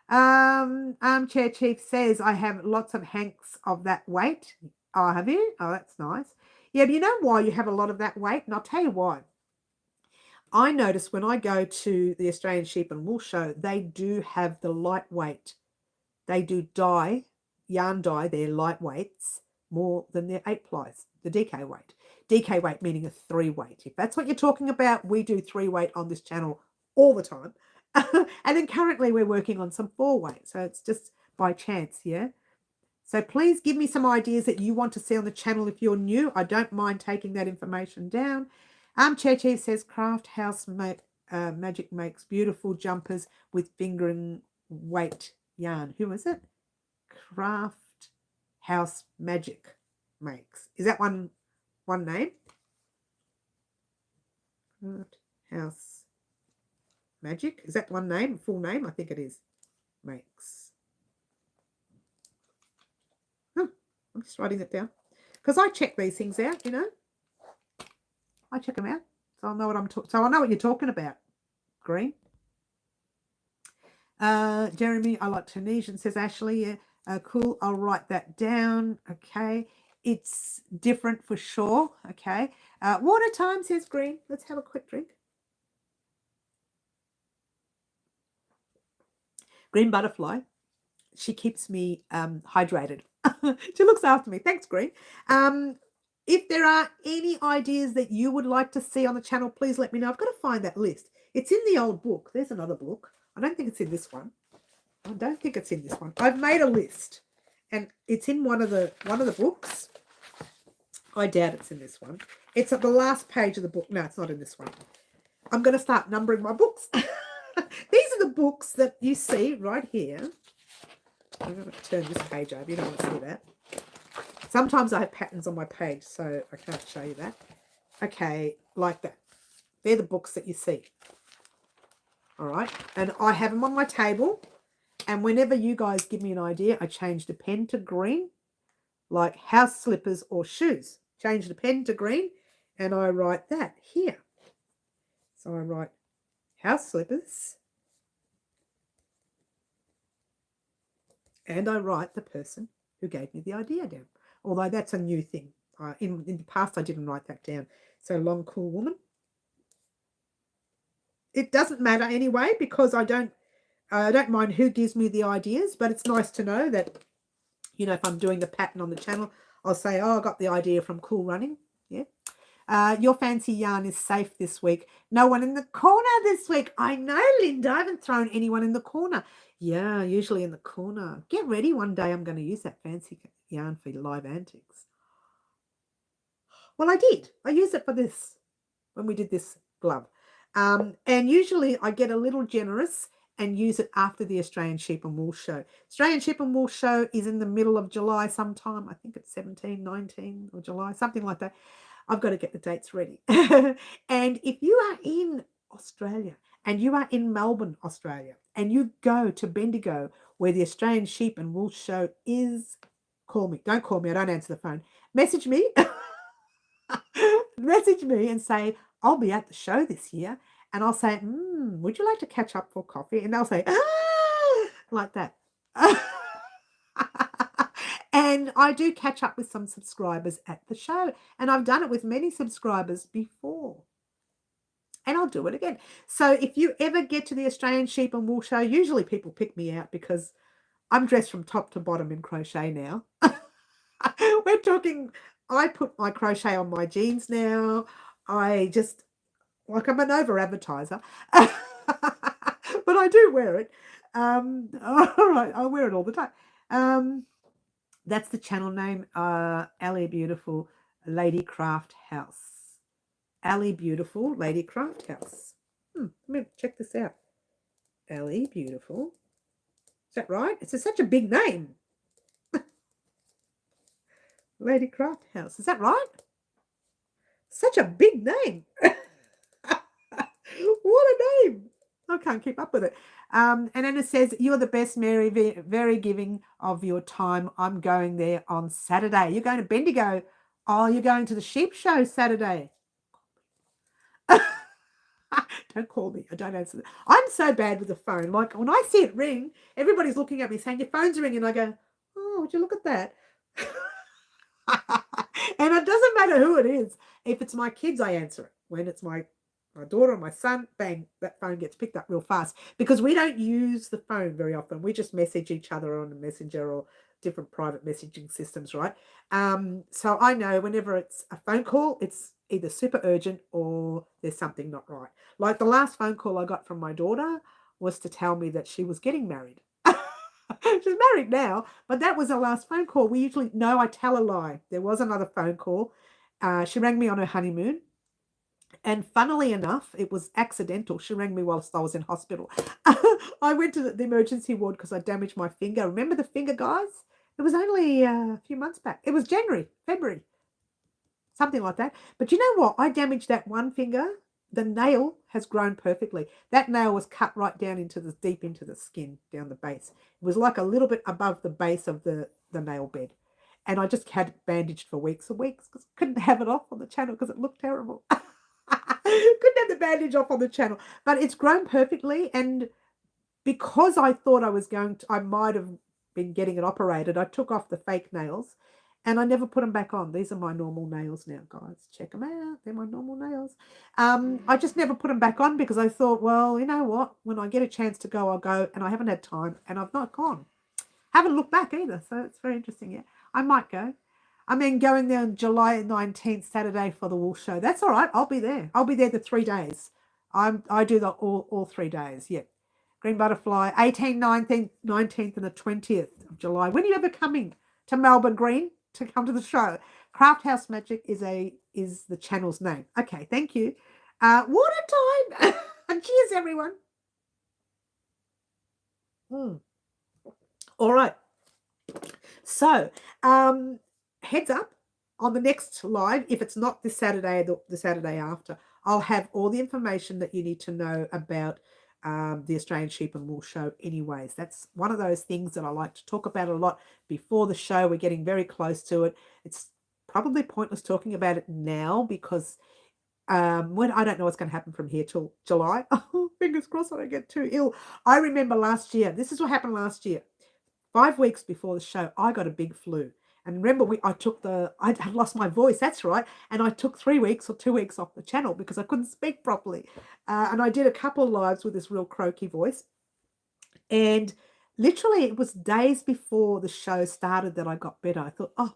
Armchair Chief says, I have lots of hanks of that weight. Oh, have you? Oh, that's nice. Yeah, but you know why you have a lot of that weight? And I'll tell you why. I notice when I go to the Australian Sheep and Wool Show, they do have the lightweight. They do dye, yarn dye, their lightweights more than their 8-plies, the DK weight. DK weight meaning a 3 weight. If that's what you're talking about, we do 3 weight on this channel all the time. And then currently we're working on some 4 weight. So it's just by chance, yeah? So please give me some ideas that you want to see on the channel if you're new. I don't mind taking that information down. Armchair Chief says, Craft House Magic makes beautiful jumpers with fingering weight yarn. Who is it? Craft House Magic makes. Is that one name? Craft House Magic. Is that one name? Full name? I think it is. Makes. I'm just writing it down because I check these things out, you know. I check them out, so I know what I'm talking. So I know what you're talking about. Green. Jeremy, I like Tunisian, says Ashley. Yeah, cool. I'll write that down. Okay, it's different for sure. Okay, water time, says Green. Let's have a quick drink. Green Butterfly. She keeps me hydrated. She looks after me. Thanks, Green. If there are any ideas that you would like to see on the channel, please let me know. I've got to find that list. It's in the old book. There's another book. I don't think it's in this one. I don't think it's in this one. I've made a list, and it's in one of the books. I doubt it's in this one. It's at the last page of the book. No, it's not in this one. I'm going to start numbering my books. These are the books that you see right here. I'm going to turn this page over. You don't want to see that. Sometimes I have patterns on my page, so I can't show you that. Okay, like that. They're the books that you see. All right. And I have them on my table. And whenever you guys give me an idea, I change the pen to green, like house slippers or shoes. Change the pen to green, and I write that here. So I write house slippers, and I write the person who gave me the idea down. Although that's a new thing. In the past, I didn't write that down. So long, cool woman. It doesn't matter anyway because I don't mind who gives me the ideas, but it's nice to know that, you know, if I'm doing the pattern on the channel, I'll say, oh, I got the idea from Cool Running. Yeah. Your fancy yarn is safe this week. No one in the corner this week. I know, Linda. I haven't thrown anyone in the corner. Yeah, usually in the corner. Get ready. One day I'm going to use that fancy yarn for live antics. Well, I did. I used it for this when we did this glove. And usually I get a little generous and use it after the Australian Sheep and Wool Show. Australian Sheep and Wool Show is in the middle of July sometime. I think it's 17, 19 or July, something like that. I've got to get the dates ready. And if you are in Australia and you are in Melbourne, Australia, and you go to Bendigo where the Australian Sheep and Wool Show is, call me. Don't call me. I don't answer the phone. Message me. Message me and say, I'll be at the show this year. And I'll say, would you like to catch up for coffee? And they'll say, like that. And I do catch up with some subscribers at the show. And I've done it with many subscribers before. And I'll do it again. So if you ever get to the Australian Sheep and Wool Show, usually people pick me out because I'm dressed from top to bottom in crochet now. We're talking, I put my crochet on my jeans now. I just, like I'm an over-advertiser. But I do wear it. All right, I wear it all the time. That's the channel name, Ali Beautiful Lady Craft House. Ali Beautiful Lady Craft House. Let me check this out. Ali Beautiful. Is that right? It's such a big name. Lady Craft House. Is that right? Such a big name. What a name. I can't keep up with it. And then it says, you're the best, Mary, very giving of your time. I'm going there on Saturday. You're going to Bendigo. Oh, you're going to the sheep show Saturday. Don't call me. I don't answer. I'm so bad with the phone. Like when I see it ring, everybody's looking at me saying, your phone's ringing. And I go, oh, would you look at that? And it doesn't matter who it is. If it's my kids, I answer it. When it's my daughter or my son, bang, that phone gets picked up real fast because we don't use the phone very often. We just message each other on a messenger or different private messaging systems, right? So I know whenever it's a phone call, it's either super urgent or there's something not right. Like the last phone call I got from my daughter was to tell me that she was getting married. She's married now, but that was her last phone call. We usually, no, I tell a lie. There was another phone call. She rang me on her honeymoon. And funnily enough, it was accidental. She rang me whilst I was in hospital. I went to the emergency ward because I damaged my finger. Remember the finger, guys? It was only a few months back. It was January, February, something like that. But you know what? I damaged that one finger. The nail has grown perfectly. That nail was cut right down into the deep into the skin, down the base. It was like a little bit above the base of the nail bed. And I just had it bandaged for weeks and weeks because I couldn't have it off on the channel because it looked terrible. Couldn't have the bandage off on the channel. But it's grown perfectly. And because I thought I might have been getting it operated, I took off the fake nails. And I never put them back on. These are my normal nails now, guys. Check them out. They're my normal nails. I just never put them back on because I thought, well, you know what? When I get a chance to go, I'll go. And I haven't had time. And I've not gone. Haven't looked back either. So it's very interesting. Yeah, I might go. I mean, going there on July 19th, Saturday for the wool show. That's all right. I'll be there. I'll be there the 3 days. I do all 3 days. Yeah. Green Butterfly, 18th, 19th, and the 20th of July. When are you ever coming to Melbourne, Green, to come to the show? Craft House Magic is the channel's name. Okay, thank you. What a time. And cheers, everyone. All right. So, heads up on the next live, if it's not this Saturday, the Saturday after, I'll have all the information that you need to know about the Australian Sheep and Wool show anyways. That's one of those things that I like to talk about a lot before the show. We're getting very close to it. It's probably pointless talking about it now because when I don't know what's going to happen from here till July. Oh, fingers crossed I don't get too ill. I remember last year, this is what happened last year. 5 weeks before the show, I got a big flu. And remember, I had lost my voice, that's right. And I took 3 weeks or 2 weeks off the channel because I couldn't speak properly. And I did a couple of lives with this real croaky voice. And literally it was days before the show started that I got better. I thought, oh,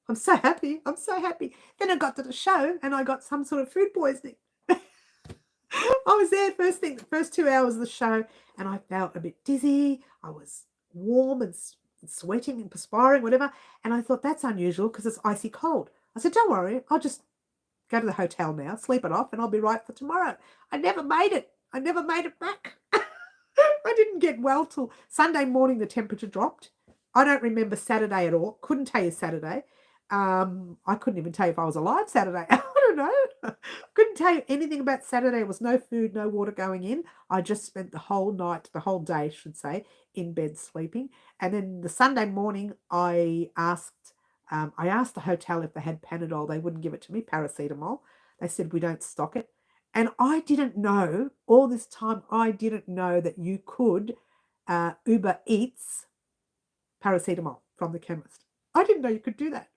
I'm so happy. I'm so happy. Then I got to the show and I got some sort of food poisoning. I was there the first 2 hours of the show, and I felt a bit dizzy. I was warm and sweating and perspiring, whatever. And I thought, that's unusual because it's icy cold. I said, don't worry, I'll just go to the hotel now, sleep it off, and I'll be right for tomorrow. I never made it. I never made it back. I didn't get well till Sunday morning. The temperature dropped. I don't remember Saturday at all. Couldn't tell you Saturday. I couldn't even tell you if I was alive Saturday. I don't know. Couldn't tell you anything about Saturday. There was no food, no water going in. I just spent the whole day, I should say, in bed sleeping. And then the Sunday morning, I asked the hotel if they had Panadol. They wouldn't give it to me, paracetamol. They said, we don't stock it. And I didn't know, all this time, I didn't know that you could Uber Eats paracetamol from the chemist. I didn't know you could do that.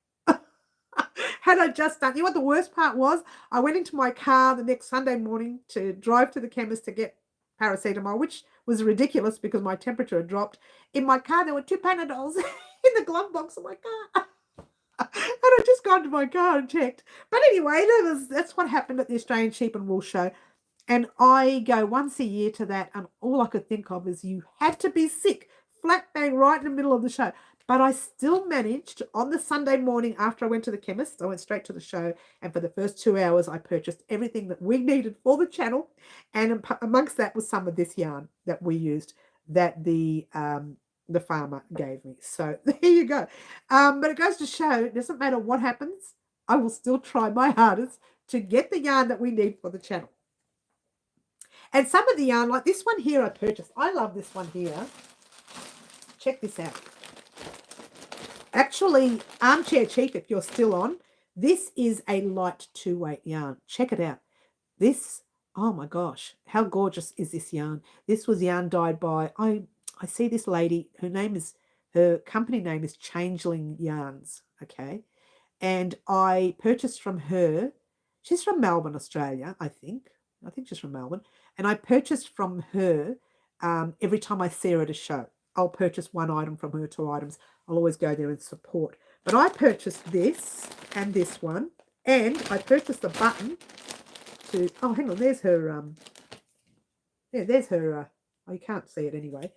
Had I just done, you know what the worst part was? I went into my car the next Sunday morning to drive to the chemist to get paracetamol, which was ridiculous because my temperature had dropped. In my car, there were 2 Panadols in the glove box of my car. And I just got into my car and checked. But anyway, that's what happened at the Australian Sheep and Wool show. And I go once a year to that, and all I could think of is you had to be sick, flat bang right in the middle of the show. But I still managed on the Sunday morning after I went to the chemist. I went straight to the show, and for the first 2 hours, I purchased everything that we needed for the channel. And amongst that was some of this yarn that we used that the farmer gave me. So there you go. But it goes to show, it doesn't matter what happens, I will still try my hardest to get the yarn that we need for the channel. And some of the yarn, like this one here I purchased. I love this one here. Check this out. Actually, Armchair Chief, if you're still on, this is a light 2-weight yarn. Check it out. This, oh my gosh, how gorgeous is this yarn? This was yarn dyed by, I see this lady, her company name is Changeling Yarns, okay? And I purchased from her, she's from Melbourne, Australia, I think she's from Melbourne. And I purchased from her every time I see her at a show. I'll purchase one item from her, 2 items. I'll always go there and support. But I purchased this and this one. And I purchased a button to, oh, hang on, there's her, there's her, oh, you can't see it anyway.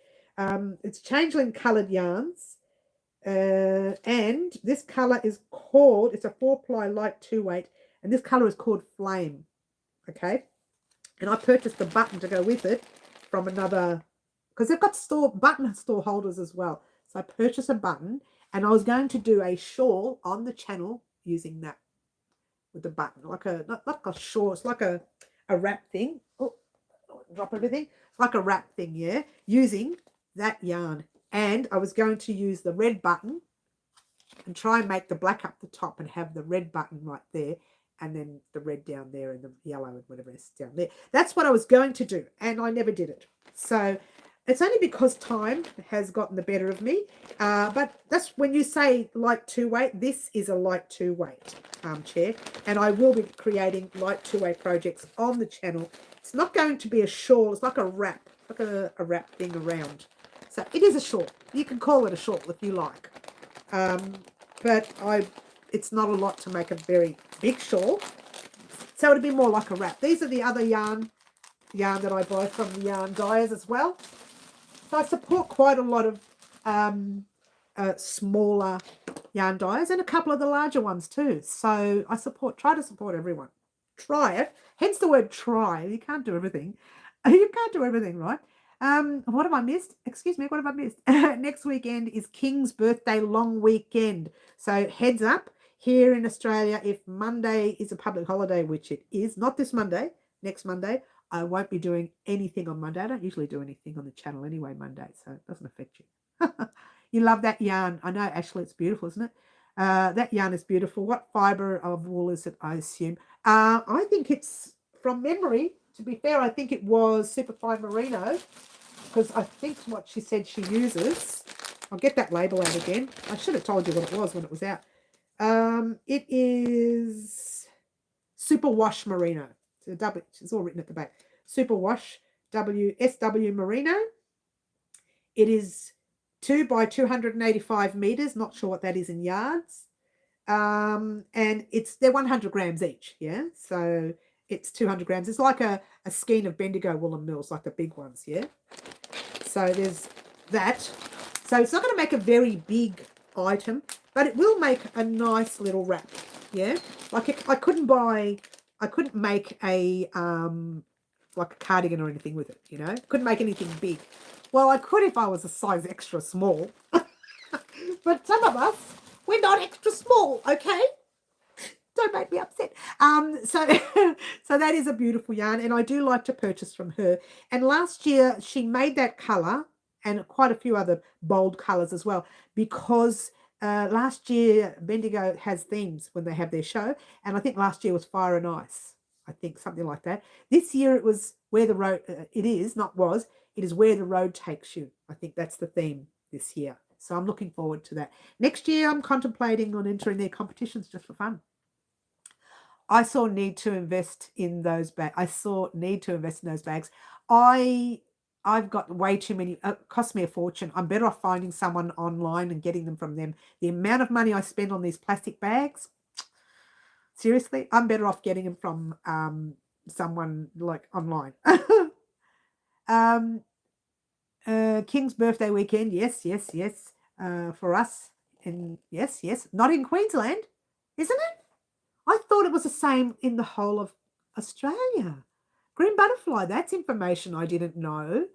It's Changeling Coloured Yarns. And this colour is called, it's a 4-ply light 2-weight. And this colour is called Flame. Okay. And I purchased a button to go with it from another, because they've got button store holders as well. So I purchased a button, and I was going to do a shawl on the channel using that with the button, like not a shawl, it's like a wrap thing. Oh, drop everything. It's like a wrap thing, yeah, using that yarn. And I was going to use the red button and try and make the black up the top and have the red button right there, and then the red down there and the yellow and whatever is down there. That's what I was going to do, and I never did it. So it's only because time has gotten the better of me. But that's when you say light 2-weight, this is a light 2-weight armchair, and I will be creating light 2-weight projects on the channel. It's not going to be a shawl. It's like a wrap, like a wrap thing around. So it is a shawl. You can call it a shawl if you like. But it's not a lot to make a very big shawl. So it'll be more like a wrap. These are the other yarn that I buy from the yarn dyers as well. So I support quite a lot of smaller yarn dyers and a couple of the larger ones too. So I try to support everyone. Try it. Hence the word try. You can't do everything. You can't do everything, right? What have I missed? Excuse me, what have I missed? Next weekend is King's birthday long weekend. So heads up, here in Australia, if Monday is a public holiday, which it is, not this Monday, next Monday, I won't be doing anything on Monday. I don't usually do anything on the channel anyway Monday, so it doesn't affect you. You love that yarn. I know, Ashley, it's beautiful, isn't it? That yarn is beautiful. What fibre of wool is it, I assume? I think it's, from memory, to be fair, I think it was superfine merino, because I think what she said she uses. I'll get that label out again. I should have told you what it was when it was out. It is superwash merino. It's all written at the back. Superwash SW merino. It is 2 by 285 meters. Not sure what that is in yards. And they're 100 grams each. Yeah, so it's 200 grams. It's like a skein of Bendigo woolen mills, like the big ones. Yeah. So there's that. So it's not going to make a very big item, but it will make a nice little wrap. Yeah, like I couldn't make a like a cardigan or anything with it. You know, couldn't make anything big. Well, I could if I was a size extra small, but some of us, we're not extra small. Okay. Don't make me upset. So that is a beautiful yarn, and I do like to purchase from her. And last year she made that colour and quite a few other bold colours as well, because last year Bendigo has themes when they have their show, and I think last year was fire and ice. I think something like that. This year it was where the road. It is where the road takes you. I think that's the theme this year. So I'm looking forward to that. Next year I'm contemplating on entering their competitions just for fun. I saw need to invest in those bags. I've got way too many. It cost me a fortune. I'm better off finding someone online and getting them from them. The amount of money I spend on these plastic bags, seriously, I'm better off getting them from someone like online. King's birthday weekend, yes. For us, and yes, not in Queensland, isn't it? I thought it was the same in the whole of Australia. Green butterfly, that's information I didn't know.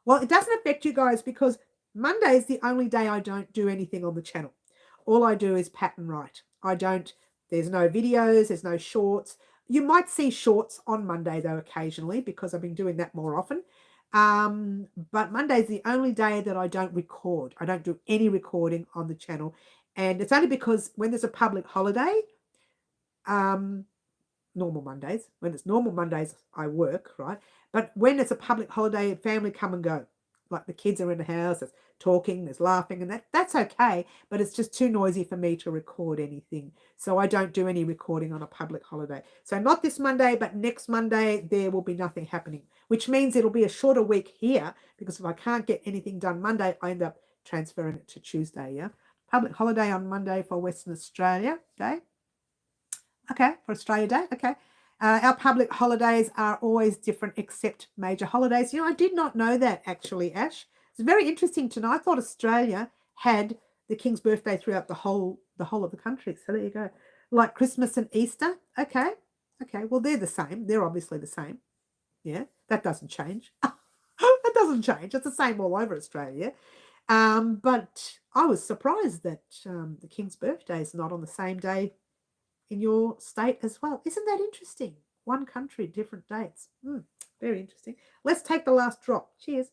Well, it doesn't affect you guys because Monday is the only day I don't do anything on the channel. All I do is pattern write. There's no videos, there's no shorts. You might see shorts on Monday though occasionally because I've been doing that more often. But Monday is the only day that I don't record. I don't do any recording on the channel. And it's only because when there's a public holiday, normal Mondays. When it's normal Mondays, I work, right? But when it's a public holiday, family come and go. Like the kids are in the house, there's talking, there's laughing, and that's okay. But it's just too noisy for me to record anything. So I don't do any recording on a public holiday. So not this Monday, but next Monday, there will be nothing happening, which means it'll be a shorter week here because if I can't get anything done Monday, I end up transferring it to Tuesday, yeah? Public holiday on Monday for Western Australia Day. Okay, for Australia Day. Okay. Our public holidays are always different except major holidays. You know, I did not know that actually, Ash. It's very interesting to know. I thought Australia had the King's birthday throughout the whole of the country. So there you go. Like Christmas and Easter. Okay. Well, they're the same. They're obviously the same. Yeah. That doesn't change. That doesn't change. It's the same all over Australia. But I was surprised that the King's birthday is not on the same day in your state as well. Isn't that interesting? One country, different dates. Very interesting. Let's take the last drop. Cheers.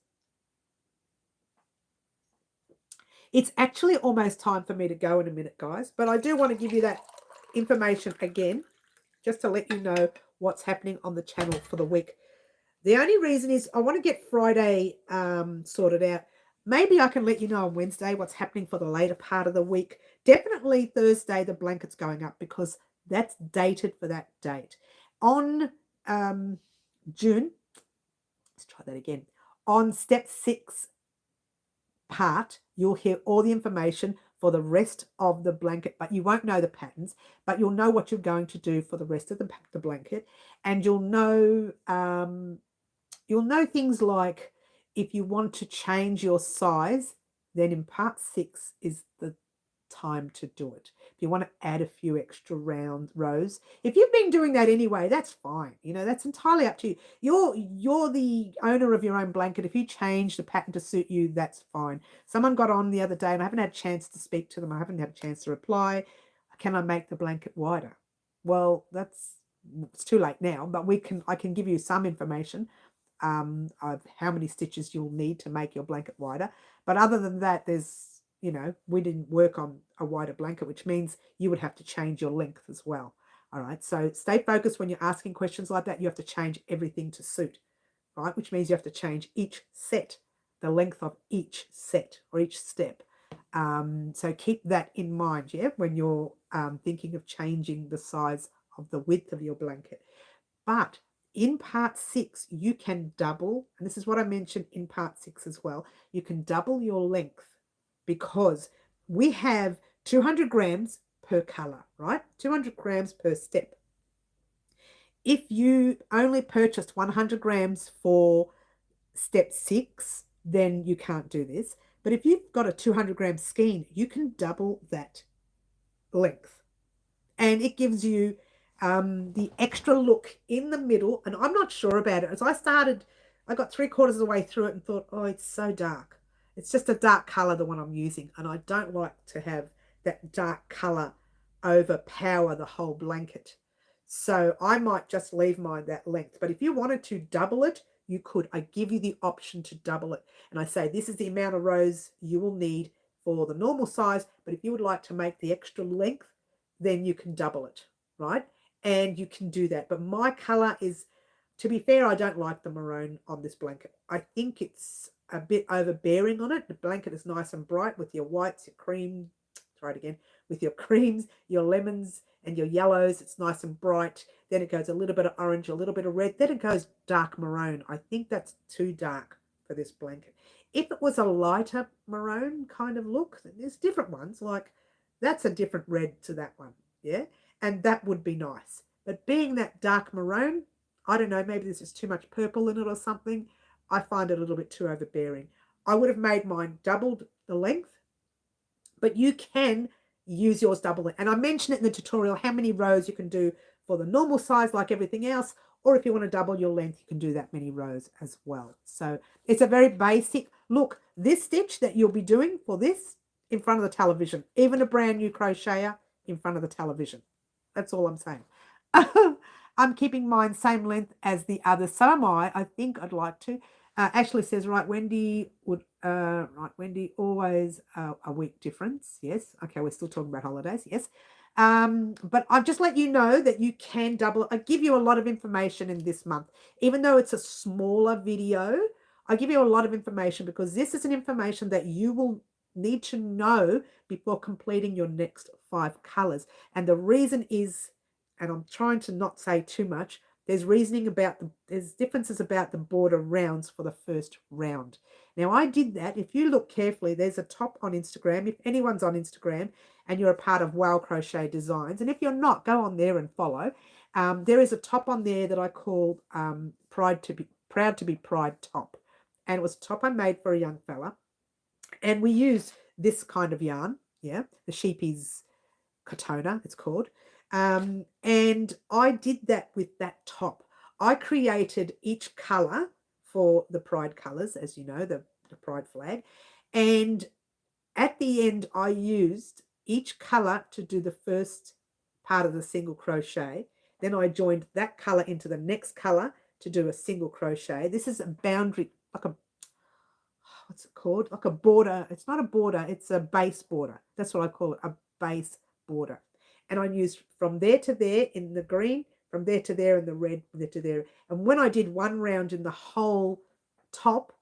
It's actually almost time for me to go in a minute, guys, but I do want to give you that information again, just to let you know what's happening on the channel for the week. The only reason is I want to get Friday sorted out. Maybe I can let you know on Wednesday what's happening for the later part of the week. Definitely Thursday, the blanket's going up because that's dated for that date. On June, let's try that again. On step 6 part, you'll hear all the information for the rest of the blanket, but you won't know the patterns, but you'll know what you're going to do for the rest of the blanket, and you'll know things like if you want to change your size, then in part 6 is the time to do it. If you want to add a few extra round rows, if you've been doing that anyway, that's fine. You know, that's entirely up to you. You're the owner of your own blanket. If you change the pattern to suit you, that's fine. Someone got on the other day and I haven't had a chance to speak to them. I haven't had a chance to reply. Can I make the blanket wider? Well, that's it's too late now, but I can give you some information of how many stitches you'll need to make your blanket wider. But other than that, there's, you know, we didn't work on a wider blanket, which means you would have to change your length as well. All right, so stay focused when you're asking questions like that. You have to change everything to suit, right? Which means you have to change each set, the length of each set or each step. So keep that in mind, yeah, when you're thinking of changing the size of the width of your blanket. But in part 6, you can double, and this is what I mentioned in part 6 as well, you can double your length because we have 200 grams per color, right? 200 grams per step. If you only purchased 100 grams for step 6, then you can't do this. But if you've got a 200 gram skein, you can double that length. And it gives you the extra look in the middle. And I'm not sure about it. As I got 3/4 of the way through it and thought, oh, it's so dark. It's just a dark color, the one I'm using. And I don't like to have that dark color overpower the whole blanket. So I might just leave mine that length. But if you wanted to double it, you could. I give you the option to double it. And I say, this is the amount of rows you will need for the normal size. But if you would like to make the extra length, then you can double it, right? And you can do that. But my color is, to be fair, I don't like the maroon on this blanket. I think it's a bit overbearing on it. The blanket is nice and bright with your whites, your cream, try it again, with your creams, your lemons, and your yellows. It's nice and bright. Then it goes a little bit of orange, a little bit of red. Then it goes dark maroon. I think that's too dark for this blanket. If it was a lighter maroon kind of look, then there's different ones. Like that's a different red to that one, yeah? And that would be nice. But being that dark maroon, I don't know, maybe there's just too much purple in it or something. I find it a little bit too overbearing. I would have made mine doubled the length, but you can use yours double it. And I mentioned it in the tutorial how many rows you can do for the normal size like everything else, or if you want to double your length, you can do that many rows as well. So it's a very basic look. This stitch that you'll be doing for this in front of the television, even a brand new crocheter in front of the television. That's all I'm saying. I'm keeping mine same length as the others. So am I. I think I'd like to. Ashley says, right, Wendy always a week difference. Yes. Okay, we're still talking about holidays. Yes. But I'll just let you know that you can double. I give you a lot of information in this month, even though it's a smaller video. I give you a lot of information because this is an information that you will need to know before completing your next 5 colors. And the reason is, and I'm trying to not say too much, there's differences about the border rounds for the first round. Now I did that. If you look carefully, there's a top on Instagram. If anyone's on Instagram and you're a part of Wow Crochet Designs, and if you're not, go on there and follow. There is a top on there that I call Proud to be Pride top. And it was a top I made for a young fella. And we used this kind of yarn, yeah, the Sheepy's Katona, it's called. And I did that with that top. I created each color for the Pride colors, as you know, the Pride flag. And at the end, I used each color to do the first part of the single crochet. Then I joined that color into the next color to do a single crochet. This is a boundary, like a, what's it called? Like a border. It's not a border, it's a base border. That's what I call it, a base border. And I used from there to there in the green, from there to there in the red, from there to there. And when I did one round in the whole top,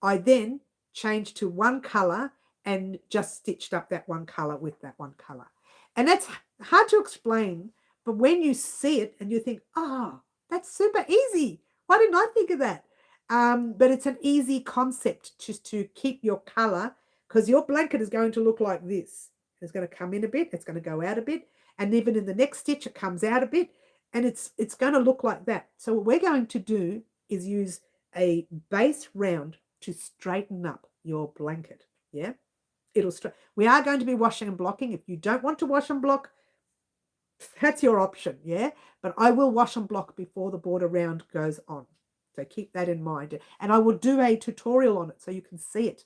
I then changed to one color and just stitched up that one color with that one color. And that's hard to explain, but when you see it and you think, oh, that's super easy. Why didn't I think of that? But it's an easy concept just to keep your color, because your blanket is going to look like this. It's going to come in a bit, it's going to go out a bit, and even in the next stitch it comes out a bit, and it's going to look like that. So what we're going to do is use a base round to straighten up your blanket. Yeah, we are going to be washing and blocking. If you don't want to wash and block, that's your option. Yeah, but I will wash and block before the border round goes on, so keep that in mind. And I will do a tutorial on it so you can see it.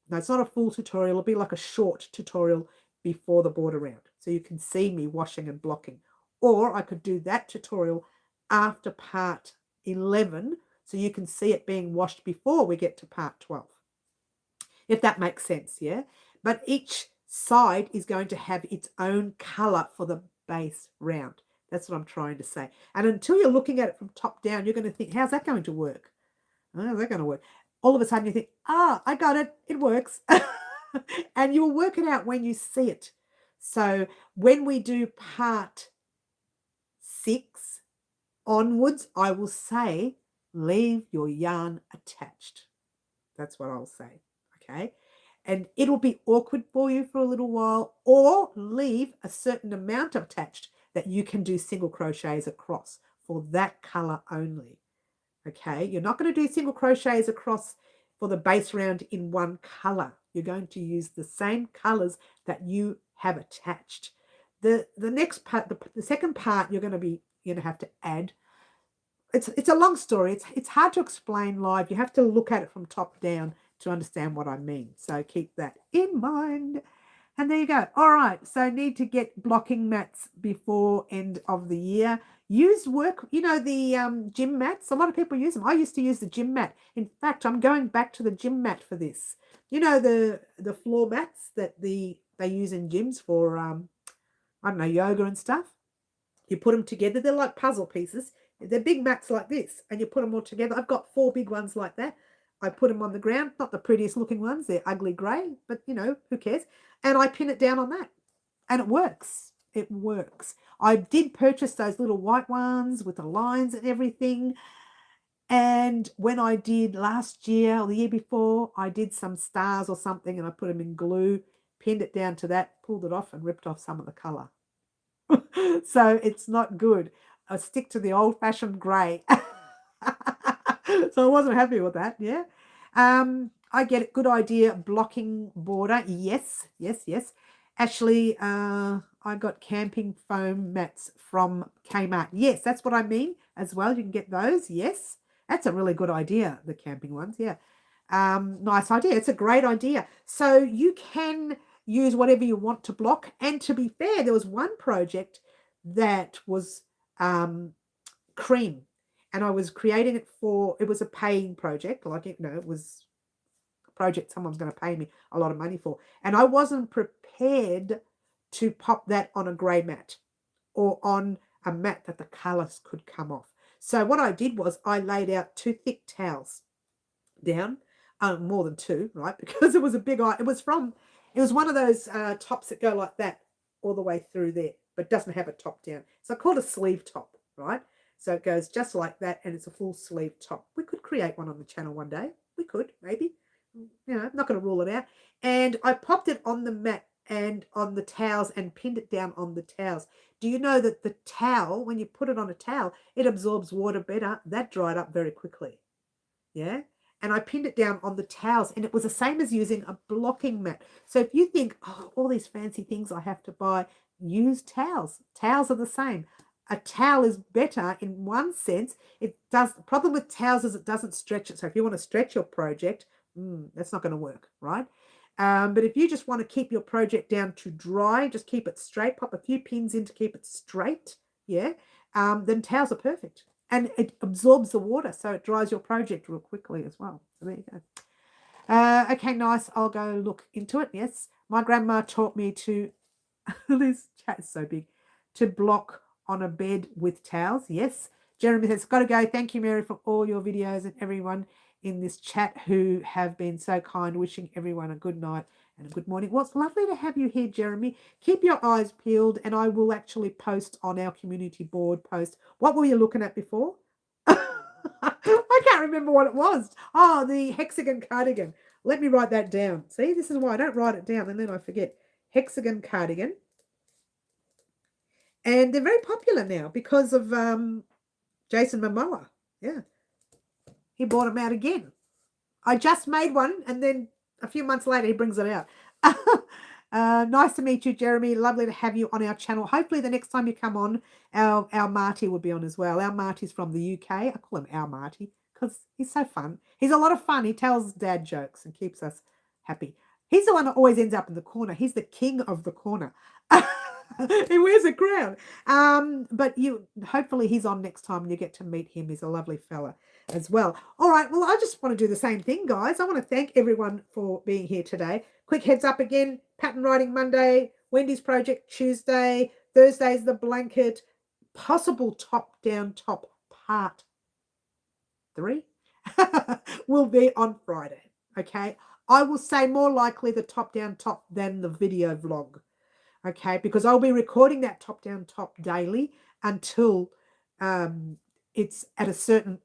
Now, it's not a full tutorial, it'll be like a short tutorial before the border round, so you can see me washing and blocking. Or I could do that tutorial after part 11, so you can see it being washed before we get to part 12, if that makes sense, yeah? But each side is going to have its own color for the base round. That's what I'm trying to say. And until you're looking at it from top down, you're going to think, how's that going to work? How's that going to work? All of a sudden you think, I got it. It works. And you'll work it out when you see it. So when we do part 6 onwards, I will say, leave your yarn attached. That's what I'll say. Okay. And it'll be awkward for you for a little while, or leave a certain amount attached that you can do single crochets across for that color only. Okay. You're not going to do single crochets across for the base round in one color. You're going to use the same colors that you have attached. The next part, the second part, you're going to have to add. It's a long story. It's hard to explain live. You have to look at it from top down to understand what I mean. So keep that in mind. And there you go. All right. So need to get blocking mats before end of the year. Use work, the gym mats. A lot of people use them. I used to use the gym mat. In fact, I'm going back to the gym mat for this. The floor mats that they use in gyms for, yoga and stuff. You put them together. They're like puzzle pieces. They're big mats like this, and you put them all together. I've got 4 big ones like that. I put them on the ground, not the prettiest looking ones. They're ugly grey, but, who cares? And I pin it down on that, and it works. It works. I did purchase those little white ones with the lines and everything. And when I did last year or the year before, I did some stars or something, and I put them in glue, pinned it down to that, pulled it off, and ripped off some of the colour. So it's not good. I stick to the old-fashioned grey. So I wasn't happy with that, yeah. I get it. Good idea. Blocking border. Yes. Ashley, I got camping foam mats from Kmart. Yes, that's what I mean as well. You can get those. Yes. That's a really good idea, the camping ones, yeah. Nice idea. It's a great idea. So you can use whatever you want to block. And to be fair, there was one project that was cream, and I was creating it it was a paying project, it was a project someone's going to pay me a lot of money for, and I wasn't prepared to pop that on a grey mat or on a mat that the colours could come off. So what I did was I laid out 2 thick towels down, more than 2, right? Because it was a big, it was one of those tops that go like that all the way through there, but doesn't have a top down. So I called a sleeve top, right? So it goes just like that, and it's a full sleeve top. We could create one on the channel one day. We could, maybe. I'm not going to rule it out. And I popped it on the mat and on the towels and pinned it down on the towels. Do you know that the towel, when you put it on a towel, it absorbs water better? That dried up very quickly. Yeah? And I pinned it down on the towels, and it was the same as using a blocking mat. So if you think, all these fancy things I have to buy, use towels. Towels are the same. A towel is better in one sense. The problem with towels is it doesn't stretch it. So if you want to stretch your project, that's not going to work, right? But if you just want to keep your project down to dry, just keep it straight, pop a few pins in to keep it straight, yeah, then towels are perfect. And it absorbs the water, so it dries your project real quickly as well. So there you go. Okay, nice. I'll go look into it, yes. My grandma taught me to, this chat is so big, to block on a bed with towels. Yes. Jeremy says, got to go. Thank you, Mary, for all your videos and everyone in this chat who have been so kind, wishing everyone a good night and a good morning. Well, it's lovely to have you here, Jeremy. Keep your eyes peeled, and I will actually post on our community board post. What were you looking at before? I can't remember what it was. Oh, the hexagon cardigan. Let me write that down. See, this is why I don't write it down and then I forget. Hexagon cardigan. And they're very popular now because of Jason Momoa. Yeah. He brought them out again. I just made one, and then a few months later he brings it out. Nice to meet you, Jeremy. Lovely to have you on our channel. Hopefully the next time you come on, our Marty will be on as well. Our Marty's from the UK. I call him our Marty because he's so fun. He's a lot of fun. He tells dad jokes and keeps us happy. He's the one that always ends up in the corner. He's the king of the corner. He wears a crown. But you hopefully he's on next time and you get to meet him. He's a lovely fella as well. All right, well, I just want to do the same thing, guys. I want to thank everyone for being here today. Quick heads up again, pattern writing Monday, Wendy's project Tuesday, Thursday's the blanket, possible top-down top part 3 will be on Friday, okay? I will say more likely the top-down top than the video vlog, okay? Because I'll be recording that top-down top daily until it's at a certain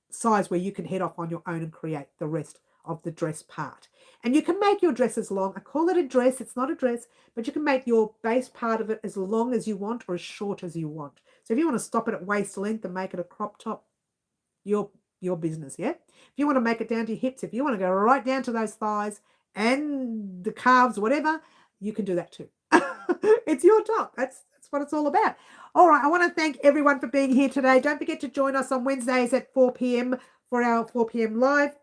size where you can head off on your own and create the rest of the dress part. And you can make your dress as long. I call it a dress. It's not a dress, but you can make your base part of it as long as you want or as short as you want. So if you want to stop it at waist length and make it a crop top, your business, yeah? If you want to make it down to your hips, if you want to go right down to those thighs and the calves, whatever, you can do that too. It's your top. That's what it's all about. All right, I want to thank everyone for being here today. Don't forget to join us on Wednesdays at 4 p.m. for our 4 p.m. live,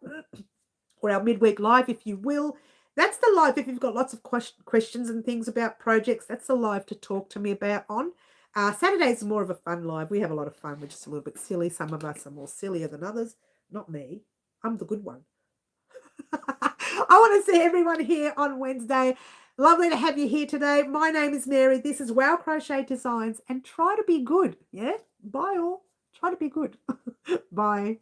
or our midweek live, if you will. That's the live if you've got lots of questions and things about projects. That's the live to talk to me about on. Saturday's more of a fun live. We have a lot of fun. We're just a little bit silly. Some of us are more sillier than others. Not me. I'm the good one. I want to see everyone here on Wednesday. Lovely to have you here today. My name is Mary. This is Wow Crochet Designs. And try to be good. Yeah? Bye all. Try to be good. Bye.